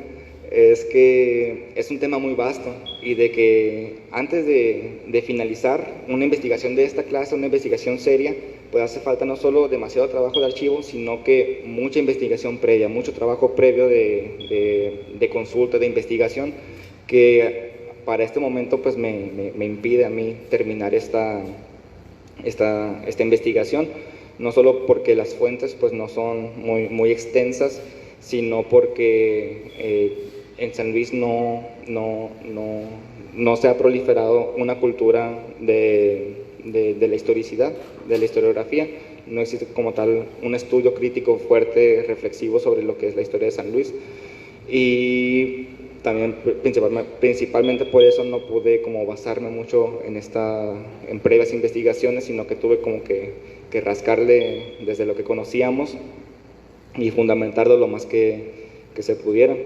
es que es un tema muy vasto y de que antes de finalizar una investigación de esta clase, una investigación seria, pues hace falta no solo demasiado trabajo de archivo, sino que mucha investigación previa, mucho trabajo previo de consulta, de investigación, que para este momento pues me impide a mí terminar esta investigación, no solo porque las fuentes pues no son muy extensas, sino porque en San Luis no se ha proliferado una cultura de la historicidad, de la historiografía. No existe como tal un estudio crítico fuerte, reflexivo sobre lo que es la historia de San Luis. Y también principalmente por eso no pude como basarme mucho en previas investigaciones, sino que tuve como que rascarle desde lo que conocíamos y fundamentarlo lo más que se pudiera.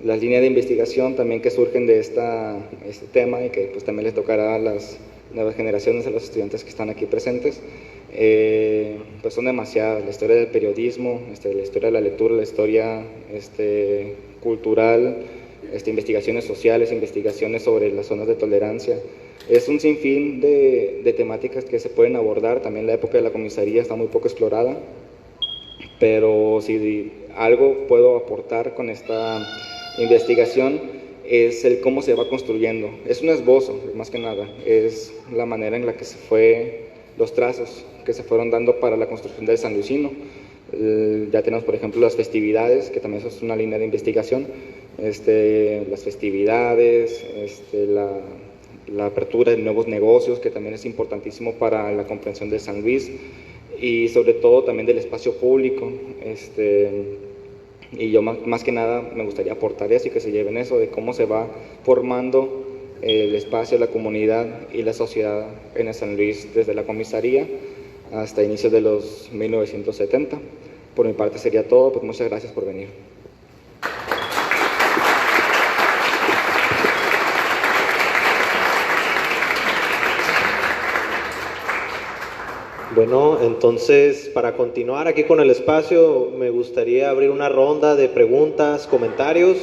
Las líneas de investigación también que surgen de este tema y que pues también les tocará a las nuevas generaciones, a los estudiantes que están aquí presentes, pues son demasiadas. La historia del periodismo, la historia de la lectura, la historia cultural, investigaciones sociales, investigaciones sobre las zonas de tolerancia. Es un sinfín de temáticas que se pueden abordar. También la época de la comisaría está muy poco explorada, pero si algo puedo aportar con esta investigación es el cómo se va construyendo. Es un esbozo, más que nada, es la manera en la que los trazos que se fueron dando para la construcción del sanluisino. Ya tenemos, por ejemplo, las festividades, que también es una línea de investigación, las festividades, la apertura de nuevos negocios, que también es importantísimo para la comprensión de San Luis, y sobre todo también del espacio público. Y yo más que nada me gustaría aportar eso y que se lleven eso de cómo se va formando el espacio, la comunidad y la sociedad en el San Luis desde la comisaría hasta inicios de los 1970. Por mi parte sería todo, pues muchas gracias por venir. Bueno, entonces para continuar aquí con el espacio me gustaría abrir una ronda de preguntas, comentarios.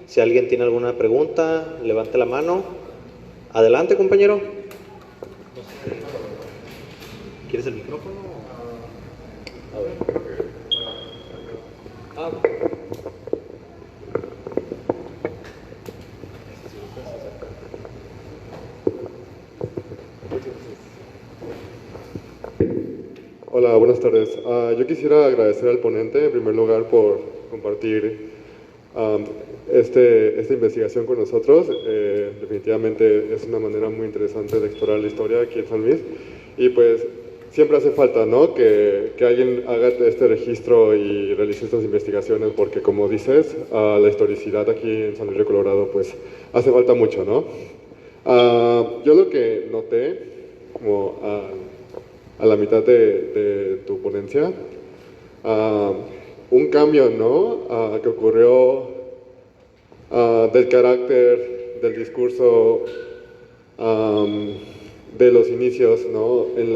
Si alguien tiene alguna pregunta, levante la mano. Adelante, compañero. ¿Quieres el micrófono? A ver. Hola, buenas tardes. Yo quisiera agradecer al ponente, en primer lugar, por compartir esta investigación con nosotros. Definitivamente es una manera muy interesante de explorar la historia aquí en San Luis. Y pues siempre hace falta, ¿no?, que alguien haga este registro y realice estas investigaciones, porque como dices, la historicidad aquí en San Luis Río Colorado pues hace falta mucho, ¿no? Yo lo que noté, como a la mitad de tu ponencia, un cambio, ¿no?, que ocurrió del carácter del discurso de los inicios, ¿no?, en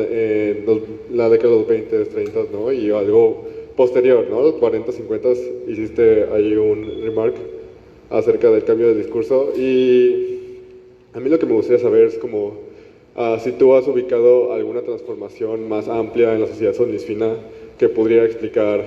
la década de los 20, 30, ¿no?, y algo posterior, ¿no?, los 40, 50, hiciste ahí un remark acerca del cambio de discurso, y a mí lo que me gustaría saber es como si tú has ubicado alguna transformación más amplia en la sociedad sanluisina que podría explicar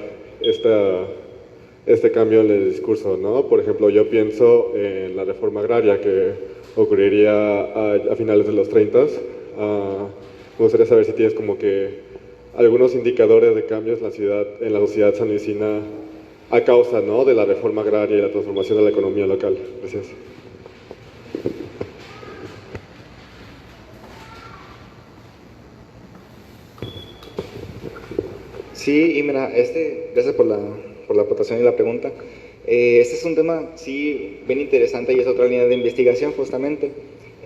este cambio en el discurso, ¿no? Por ejemplo, yo pienso en la reforma agraria que ocurriría a finales de los 30. Me gustaría saber si tienes como que algunos indicadores de cambios en la sociedad sanluisina a causa, ¿no?, de la reforma agraria y la transformación de la economía local. Gracias. Sí, y mira, gracias por la aportación y la pregunta. Este es un tema, sí, bien interesante y es otra línea de investigación justamente.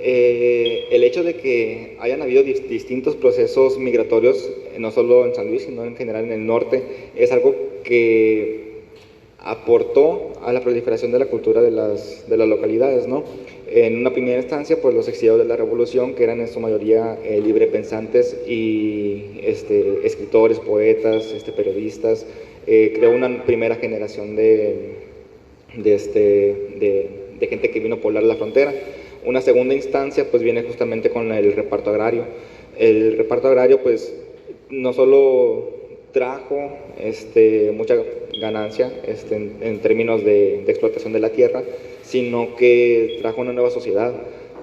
El hecho de que hayan habido distintos procesos migratorios, no solo en San Luis, sino en general en el norte, es algo que aportó a la proliferación de la cultura de las localidades, ¿no? En una primera instancia, pues los exiliados de la Revolución, que eran en su mayoría librepensantes y escritores, poetas, periodistas, creó una primera generación de gente que vino a poblar la frontera. Una segunda instancia, pues viene justamente con el reparto agrario. El reparto agrario, pues, no solo trajo mucha ganancia en términos de explotación de la tierra, sino que trajo una nueva sociedad,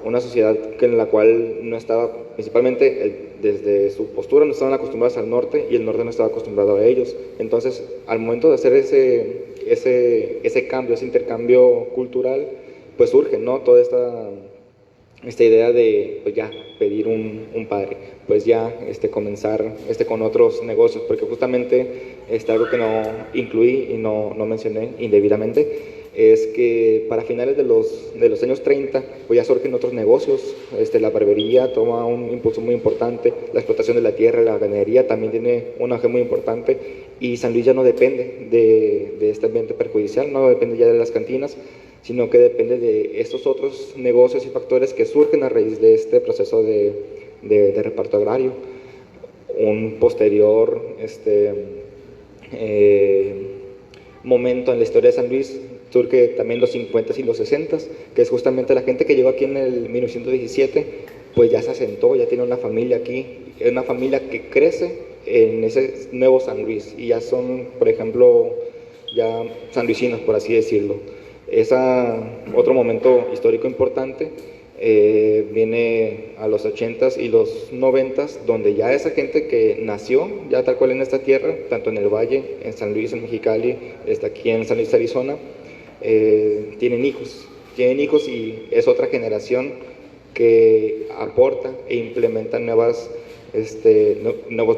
una sociedad en la cual no estaba, principalmente desde su postura, no estaban acostumbrados al norte y el norte no estaba acostumbrado a ellos. Entonces, al momento de hacer ese cambio, ese intercambio cultural, pues surge, ¿no?, toda esta idea de, pues ya, pedir un padre, pues ya comenzar con otros negocios, porque justamente algo que no incluí y no mencioné indebidamente, es que para finales de los años 30, pues ya surgen otros negocios. La barbería toma un impulso muy importante, la explotación de la tierra, la ganadería también tiene un auge muy importante, y San Luis ya no depende de este ambiente perjudicial, no depende ya de las cantinas, sino que depende de estos otros negocios y factores que surgen a raíz de este proceso de reparto agrario. Un posterior momento en la historia de San Luis surge también los 50s y los 60s, que es justamente la gente que llegó aquí en el 1917, pues ya se asentó, ya tiene una familia aquí, es una familia que crece en ese nuevo San Luis, y ya son, por ejemplo, ya sanluisinos, por así decirlo. Es otro momento histórico importante. Viene a los 80s y los 90s, donde ya esa gente que nació ya tal cual en esta tierra, tanto en el Valle, en San Luis, en Mexicali, aquí en San Luis, Arizona, tienen hijos y es otra generación que aporta e implementa nuevos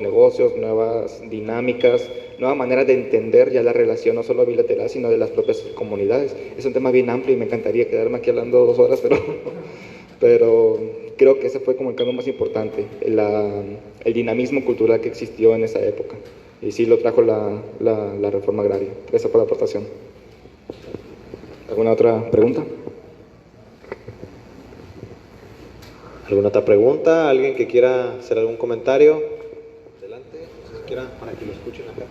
negocios, nuevas dinámicas, nueva manera de entender ya la relación no solo bilateral, sino de las propias comunidades. Es un tema bien amplio y me encantaría quedarme aquí hablando 2 horas, pero creo que ese fue como el cambio más importante, el dinamismo cultural que existió en esa época. Y sí lo trajo la reforma agraria. Gracias por la aportación. ¿Alguna otra pregunta? ¿Alguna otra pregunta? ¿Alguien que quiera hacer algún comentario? Adelante, si quiera, para que lo escuchen acá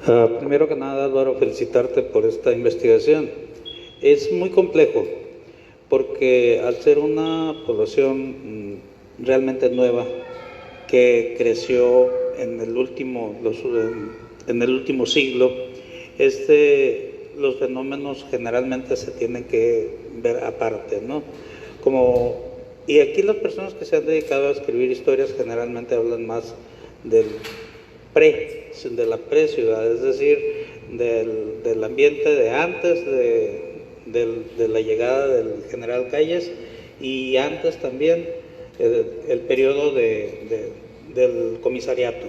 atrás. Primero que nada, Álvaro, felicitarte por esta investigación. Es muy complejo, porque al ser una población realmente nueva, que creció en el último siglo, los fenómenos generalmente se tienen que ver aparte, ¿no? Y aquí las personas que se han dedicado a escribir historias generalmente hablan más de la pre-ciudad, es decir, del ambiente de antes de la llegada del general Calles, y antes también el periodo del comisariato.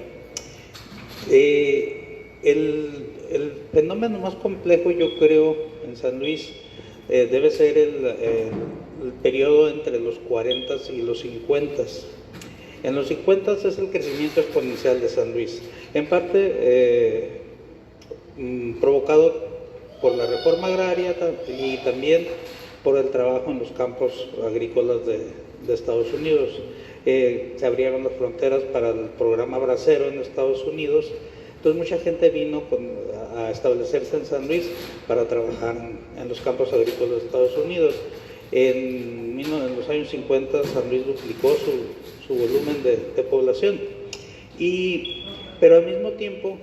El fenómeno más complejo, yo creo, en San Luis debe ser el periodo entre los 40s y los 50s. En los 50s es el crecimiento exponencial de San Luis, en parte provocado por la reforma agraria y también por el trabajo en los campos agrícolas de Estados Unidos. Se abrieron las fronteras para el programa Bracero en Estados Unidos, entonces mucha gente vino a establecerse en San Luis para trabajar en los campos agrícolas de Estados Unidos. En los años 50 San Luis duplicó su volumen de población, Pero al mismo tiempo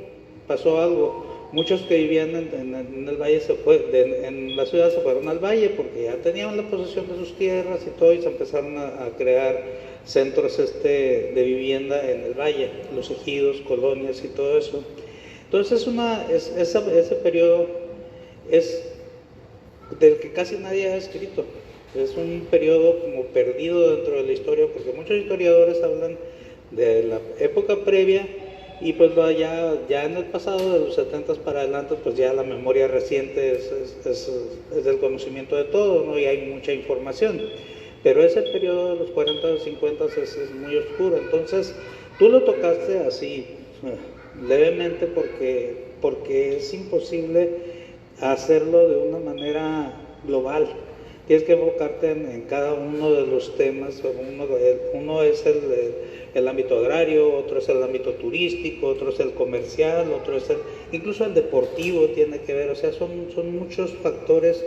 pasó algo. Muchos que vivían en el valle en la ciudad se fueron al valle porque ya tenían la posesión de sus tierras y todo, y se empezaron a crear centros de vivienda en el valle, los ejidos, colonias y todo eso. Entonces ese periodo es del que casi nadie ha escrito. Es un periodo como perdido dentro de la historia, porque muchos historiadores hablan de la época previa, y pues ya en el pasado, de los 70 para adelante, pues ya la memoria reciente es del conocimiento de todo, ¿no? Y hay mucha información. Pero ese periodo de los 40 o 50 es muy oscuro. Entonces, tú lo tocaste así, levemente, porque es imposible hacerlo de una manera global. Tienes que enfocarte en cada uno de los temas. Uno es el ámbito agrario, otro es el ámbito turístico, otro es el comercial, otro es incluso el deportivo tiene que ver. O sea, son muchos factores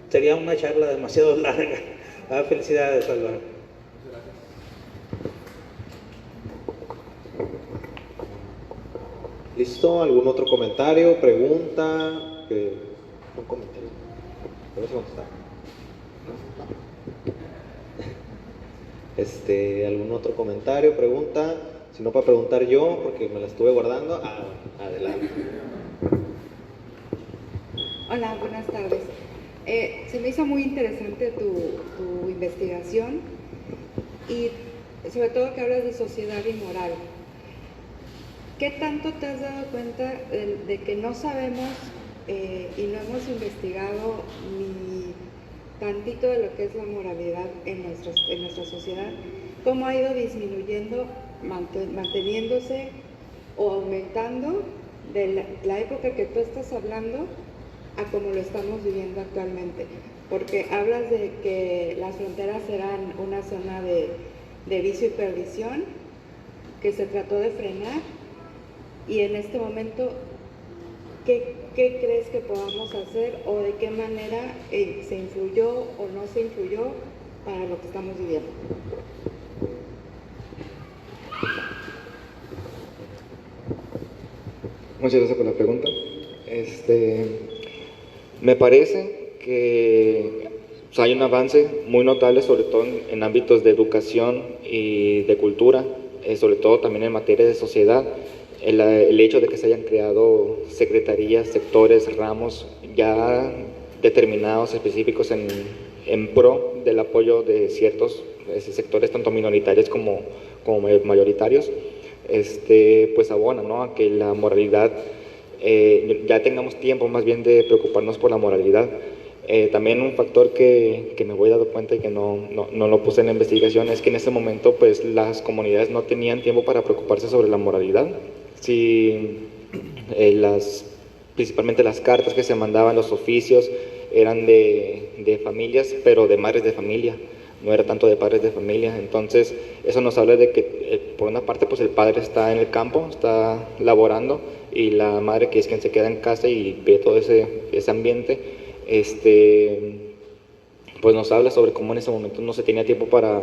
sería una charla demasiado larga. Felicidades, Álvaro. ¿Listo? ¿Algún otro comentario, pregunta? Un comentario. Vamos a contestar. ¿Algún otro comentario, pregunta? Si no, para preguntar yo, porque me la estuve guardando. Adelante. Hola, buenas tardes. Se me hizo muy interesante tu investigación, y sobre todo que hablas de sociedad y moral. ¿Qué tanto te has dado cuenta de que no sabemos y no hemos investigado ni tantito de lo que es la moralidad en nuestra sociedad? ¿Cómo ha ido disminuyendo, manteniéndose o aumentando de la época que tú estás hablando a como lo estamos viviendo actualmente? Porque hablas de que las fronteras eran una zona de vicio y perdición, que se trató de frenar, y en este momento, ¿qué crees que podamos hacer, o de qué manera se influyó o no se influyó para lo que estamos viviendo? Muchas gracias por la pregunta. Me parece que hay un avance muy notable, sobre todo en ámbitos de educación y de cultura, sobre todo también en materia de sociedad. El hecho de que se hayan creado secretarías, sectores, ramos ya determinados, específicos en pro del apoyo de ciertos sectores, tanto minoritarios como mayoritarios, pues abona, ¿no?, a que la moralidad, ya tengamos tiempo más bien de preocuparnos por la moralidad. También un factor que me voy dando cuenta y que no lo puse en la investigación es que en ese momento pues las comunidades no tenían tiempo para preocuparse sobre la moralidad. Si principalmente las cartas que se mandaban, los oficios, eran de familias, pero de madres de familia, no era tanto de padres de familia. Entonces eso nos habla de que por una parte pues el padre está en el campo, está laborando, y la madre, que es quien se queda en casa y ve todo ese ambiente, pues nos habla sobre cómo en ese momento no se tenía tiempo para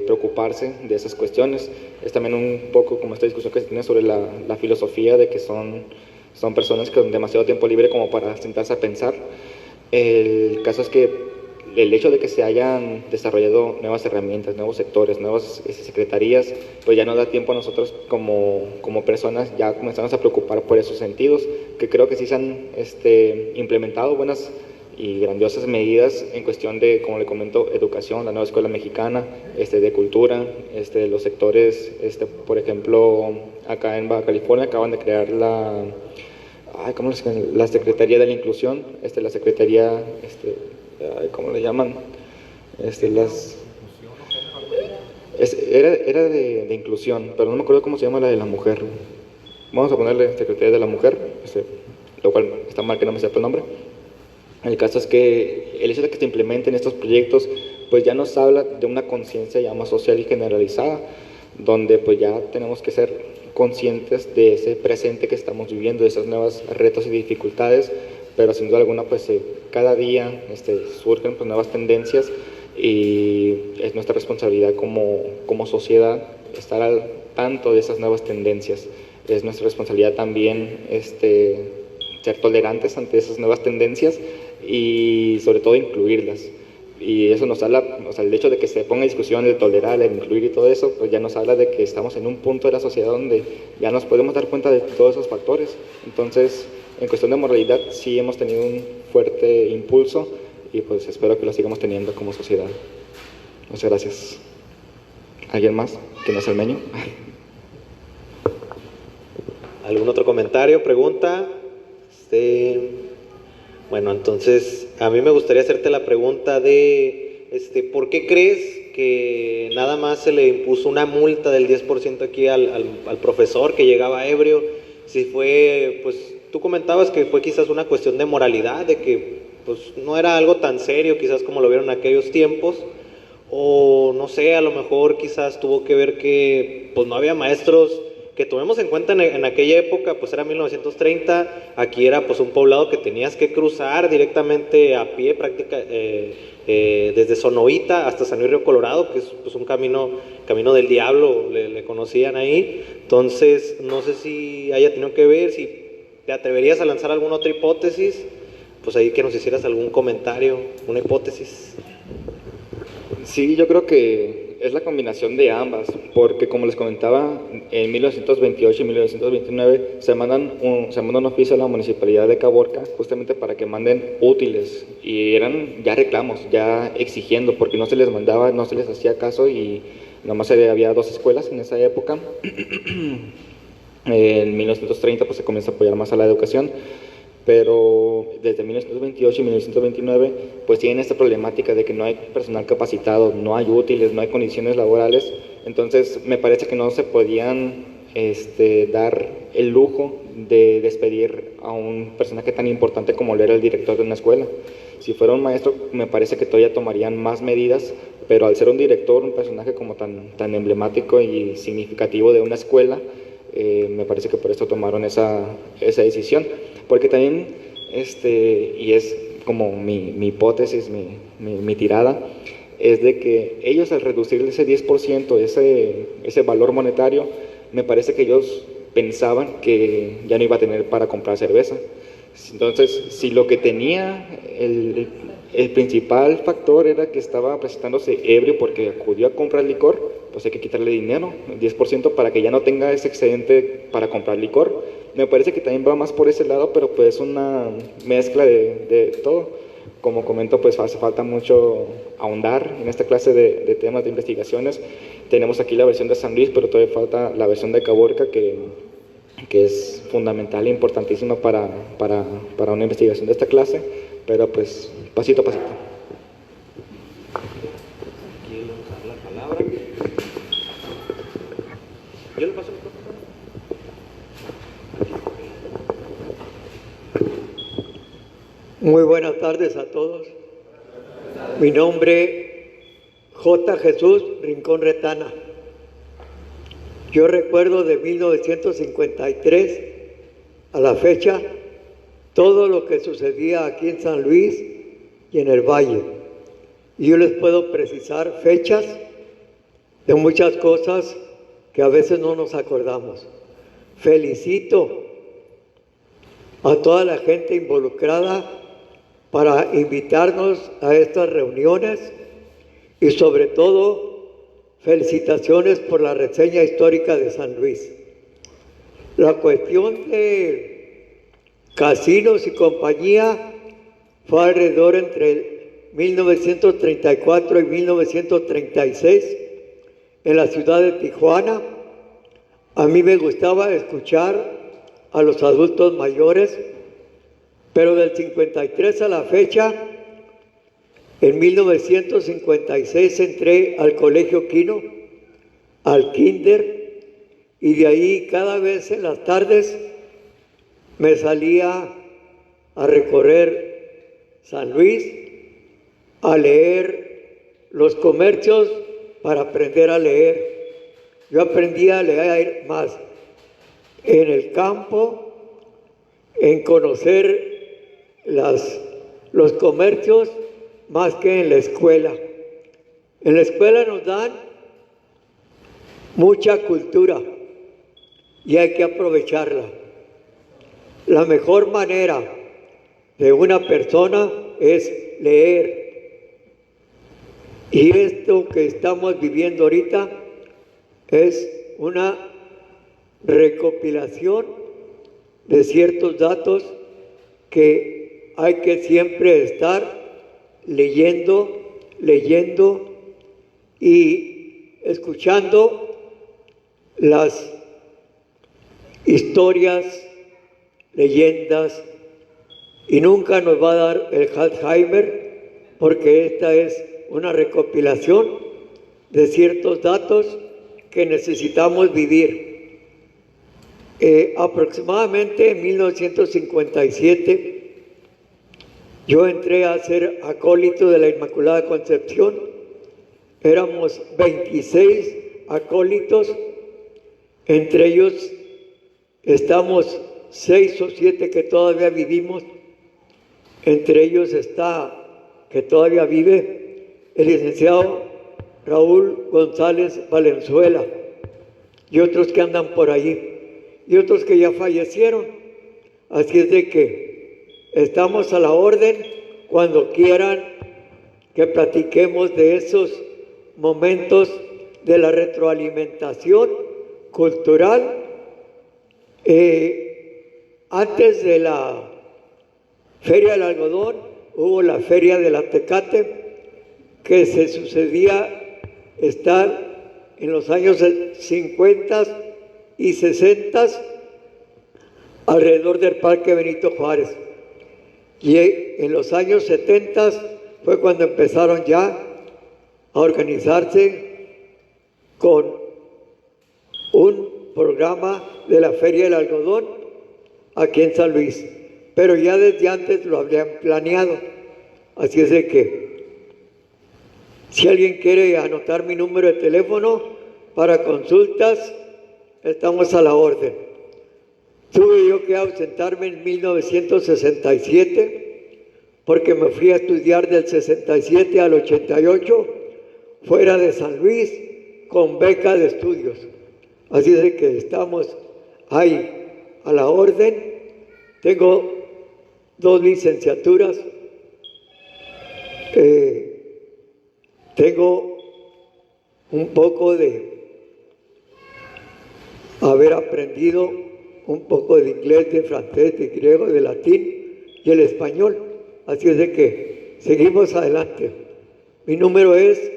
preocuparse de esas cuestiones. Es también un poco como esta discusión que se tiene sobre la filosofía, de que son personas con demasiado tiempo libre como para sentarse a pensar. El caso es que el hecho de que se hayan desarrollado nuevas herramientas, nuevos sectores, nuevas secretarías, pues ya nos da tiempo a nosotros como personas ya comenzamos a preocupar por esos sentidos, que creo que sí se han implementado buenas y grandiosas medidas en cuestión de, como le comento, educación, la nueva escuela mexicana, de cultura, los sectores, por ejemplo, acá en Baja California acaban de crear la Secretaría de la Inclusión, la Secretaría, ¿cómo le llaman? Era de inclusión, pero no me acuerdo cómo se llama la de la mujer. Vamos a ponerle Secretaría de la Mujer, lo cual está mal que no me sepa el nombre. El caso es que el hecho de que se implementen estos proyectos, pues ya nos habla de una conciencia ya más social y generalizada, donde pues ya tenemos que ser conscientes de ese presente que estamos viviendo, de esos nuevos retos y dificultades, pero sin duda alguna pues cada día surgen pues nuevas tendencias, y es nuestra responsabilidad como sociedad estar al tanto de esas nuevas tendencias. Es nuestra responsabilidad también ser tolerantes ante esas nuevas tendencias y sobre todo incluirlas. Y eso nos habla, o sea, el hecho de que se ponga en discusión el tolerar, el incluir y todo eso, pues ya nos habla de que estamos en un punto de la sociedad donde ya nos podemos dar cuenta de todos esos factores. Entonces, en cuestión de moralidad, sí hemos tenido un fuerte impulso y pues espero que lo sigamos teniendo como sociedad. Muchas gracias. ¿Alguien más que no sea el Meño? ¿Algún otro comentario, pregunta? Bueno, entonces a mí me gustaría hacerte la pregunta de, ¿por qué crees que nada más se le impuso una multa del 10% aquí al profesor que llegaba ebrio? Si fue, pues tú comentabas que fue quizás una cuestión de moralidad, de que pues no era algo tan serio quizás como lo vieron en aquellos tiempos, o no sé, a lo mejor quizás tuvo que ver que pues no había maestros que tomemos en cuenta en aquella época, pues era 1930, aquí era pues un poblado que tenías que cruzar directamente a pie, desde Sonovita hasta San Luis Río Colorado, que es pues un camino del diablo, le conocían ahí. Entonces, no sé si haya tenido que ver, si te atreverías a lanzar alguna otra hipótesis, pues ahí que nos hicieras algún comentario, una hipótesis. Sí, yo creo que es la combinación de ambas, porque como les comentaba, en 1928 y 1929 se manda un oficio a la Municipalidad de Caborca justamente para que manden útiles, y eran ya reclamos, ya exigiendo, porque no se les mandaba, no se les hacía caso, y nomás había 2 escuelas en esa época. En 1930 pues se comienza a apoyar más a la educación, pero desde 1928 y 1929 pues tienen esta problemática de que no hay personal capacitado, no hay útiles, no hay condiciones laborales. Entonces me parece que no se podían dar el lujo de despedir a un personaje tan importante como lo era el director de una escuela. Si fuera un maestro me parece que todavía tomarían más medidas, pero al ser un director, un personaje como tan emblemático y significativo de una escuela, me parece que por esto tomaron esa decisión, porque también, y es como mi hipótesis, mi tirada, es de que ellos al reducir ese 10%, ese valor monetario, me parece que ellos pensaban que ya no iba a tener para comprar cerveza. Entonces, si lo que tenía, el principal factor era que estaba presentándose ebrio porque acudió a comprar licor, pues hay que quitarle dinero, el 10%, para que ya no tenga ese excedente para comprar licor. Me parece que también va más por ese lado, pero pues una mezcla de todo. Como comento, pues hace falta mucho ahondar en esta clase de temas de investigaciones. Tenemos aquí la versión de San Luis, pero todavía falta la versión de Caborca, que es fundamental e importantísima para una investigación de esta clase, pero pues pasito a pasito. ¿Quién le va a dar la palabra? Yo le paso el micrófono. Muy buenas tardes a todos. Mi nombre J. Jesús Rincón Retana. Yo recuerdo de 1953 a la fecha todo lo que sucedía aquí en San Luis y en el Valle. Y yo les puedo precisar fechas de muchas cosas que a veces no nos acordamos. Felicito a toda la gente involucrada para invitarnos a estas reuniones y sobre todo felicitaciones por la reseña histórica de San Luis. La cuestión de casinos y compañía fue alrededor entre 1934 y 1936 en la ciudad de Tijuana. A mí me gustaba escuchar a los adultos mayores, pero del 53 a la fecha, en 1956 entré al Colegio Quino, al Kinder, y de ahí cada vez en las tardes me salía a recorrer San Luis, a leer los comercios para aprender a leer. Yo aprendí a leer más en el campo, en conocer los comercios, más que en la escuela. En la escuela nos dan mucha cultura y hay que aprovecharla. La mejor manera de una persona es leer. Y esto que estamos viviendo ahorita es una recopilación de ciertos datos que hay que siempre estar leyendo y escuchando las historias, leyendas, y nunca nos va a dar el Alzheimer, porque esta es una recopilación de ciertos datos que necesitamos vivir. Aproximadamente en 1957 yo entré a ser acólito de la Inmaculada Concepción. Éramos 26 acólitos, entre ellos estamos 6 o 7 que todavía vivimos. Entre ellos está, que todavía vive, el licenciado Raúl González Valenzuela, y otros que andan por ahí, y otros que ya fallecieron. Así es de que estamos a la orden cuando quieran que platiquemos de esos momentos de la retroalimentación cultural. Antes de la Feria del Algodón hubo la Feria del Atecate, que se sucedía estar en los años 50 y 60 alrededor del Parque Benito Juárez. Y en los años 70 fue cuando empezaron ya a organizarse con un programa de la Feria del Algodón aquí en San Luis. Pero ya desde antes lo habían planeado. Así es de que si alguien quiere anotar mi número de teléfono para consultas, estamos a la orden. Tuve yo que ausentarme en 1967 porque me fui a estudiar del 67 al 88 fuera de San Luis con beca de estudios. Así es de que estamos ahí a la orden. Tengo 2 licenciaturas. Tengo un poco de haber aprendido un poco de inglés, de francés, de griego, de latín y el español. Así es de que seguimos adelante. Mi número es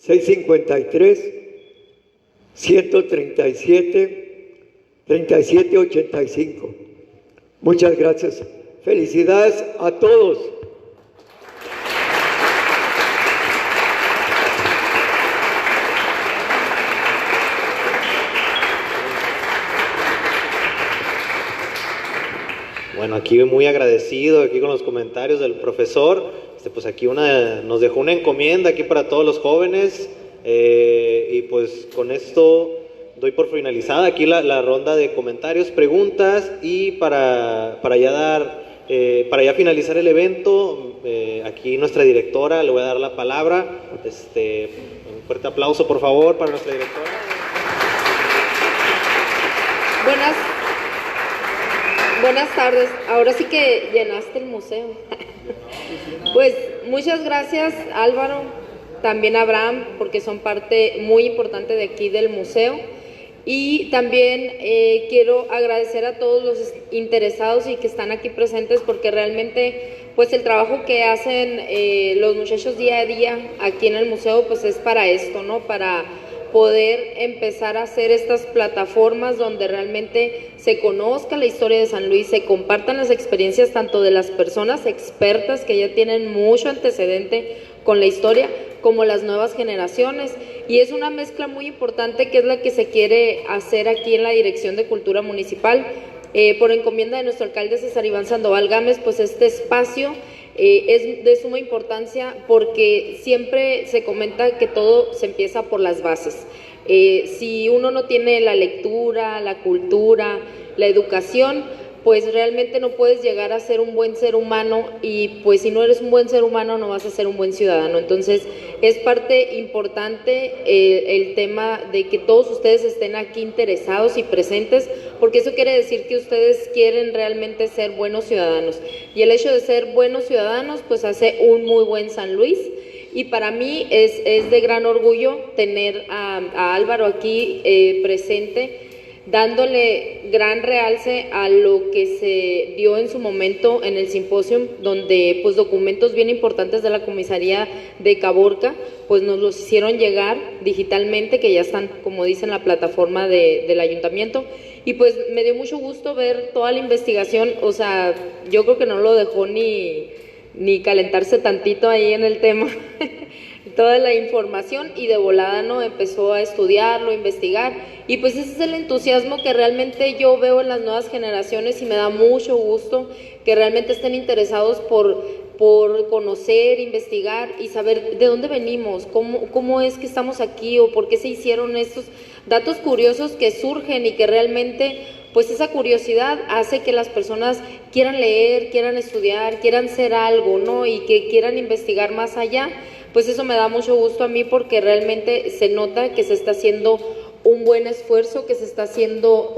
653-137-3785. Muchas gracias. Felicidades a todos. Bueno, aquí muy agradecido aquí con los comentarios del profesor. Pues aquí nos dejó una encomienda aquí para todos los jóvenes, y pues con esto doy por finalizada aquí la ronda de comentarios, preguntas, y para ya finalizar el evento, aquí nuestra directora, le voy a dar la palabra. Un fuerte aplauso por favor para nuestra directora. Buenas tardes. Ahora sí que llenaste el museo. Pues muchas gracias, Álvaro, también a Abraham, porque son parte muy importante de aquí del museo. Y también quiero agradecer a todos los interesados y que están aquí presentes, porque realmente pues el trabajo que hacen los muchachos día a día aquí en el museo pues es para esto, ¿no? Para poder empezar a hacer estas plataformas donde realmente se conozca la historia de San Luis, se compartan las experiencias tanto de las personas expertas que ya tienen mucho antecedente con la historia, como las nuevas generaciones. Y es una mezcla muy importante que es la que se quiere hacer aquí en la Dirección de Cultura Municipal. Por encomienda de nuestro alcalde César Iván Sandoval Gámez, pues este espacio es de suma importancia porque siempre se comenta que todo se empieza por las bases. Si uno no tiene la lectura, la cultura, la educación, pues realmente no puedes llegar a ser un buen ser humano y pues si no eres un buen ser humano no vas a ser un buen ciudadano. Entonces es parte importante el tema de que todos ustedes estén aquí interesados y presentes, porque eso quiere decir que ustedes quieren realmente ser buenos ciudadanos, y el hecho de ser buenos ciudadanos pues hace un muy buen San Luis. Y para mí es de gran orgullo tener a Álvaro aquí presente, dándole gran realce a lo que se dio en su momento en el simposio, donde pues documentos bien importantes de la comisaría de Caborca pues nos los hicieron llegar digitalmente, que ya están, como dicen, en la plataforma del ayuntamiento. Y pues me dio mucho gusto ver toda la investigación, o sea, yo creo que no lo dejó ni calentarse tantito ahí en el tema, toda la información, y de volada no empezó a estudiarlo, a investigar, y pues ese es el entusiasmo que realmente yo veo en las nuevas generaciones, y me da mucho gusto que realmente estén interesados por conocer, investigar y saber de dónde venimos, cómo es que estamos aquí o por qué se hicieron estos datos curiosos que surgen, y que realmente pues esa curiosidad hace que las personas quieran leer, quieran estudiar, quieran ser algo, ¿no? Y que quieran investigar más allá. Pues eso me da mucho gusto a mí, porque realmente se nota que se está haciendo un buen esfuerzo, que se está haciendo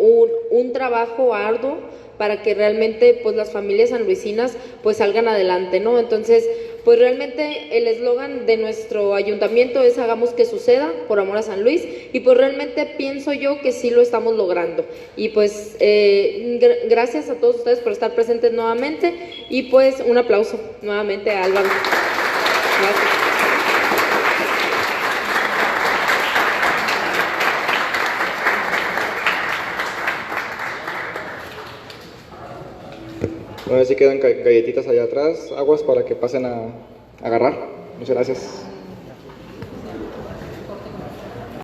un trabajo arduo para que realmente pues las familias sanluisinas pues salgan adelante, ¿no? Entonces, pues realmente el eslogan de nuestro ayuntamiento es hagamos que suceda por amor a San Luis, y pues realmente pienso yo que sí lo estamos logrando. Y pues gracias a todos ustedes por estar presentes nuevamente, y pues un aplauso nuevamente a Álvaro. Gracias. Bueno, así quedan galletitas allá atrás, aguas para que pasen a agarrar. Muchas gracias.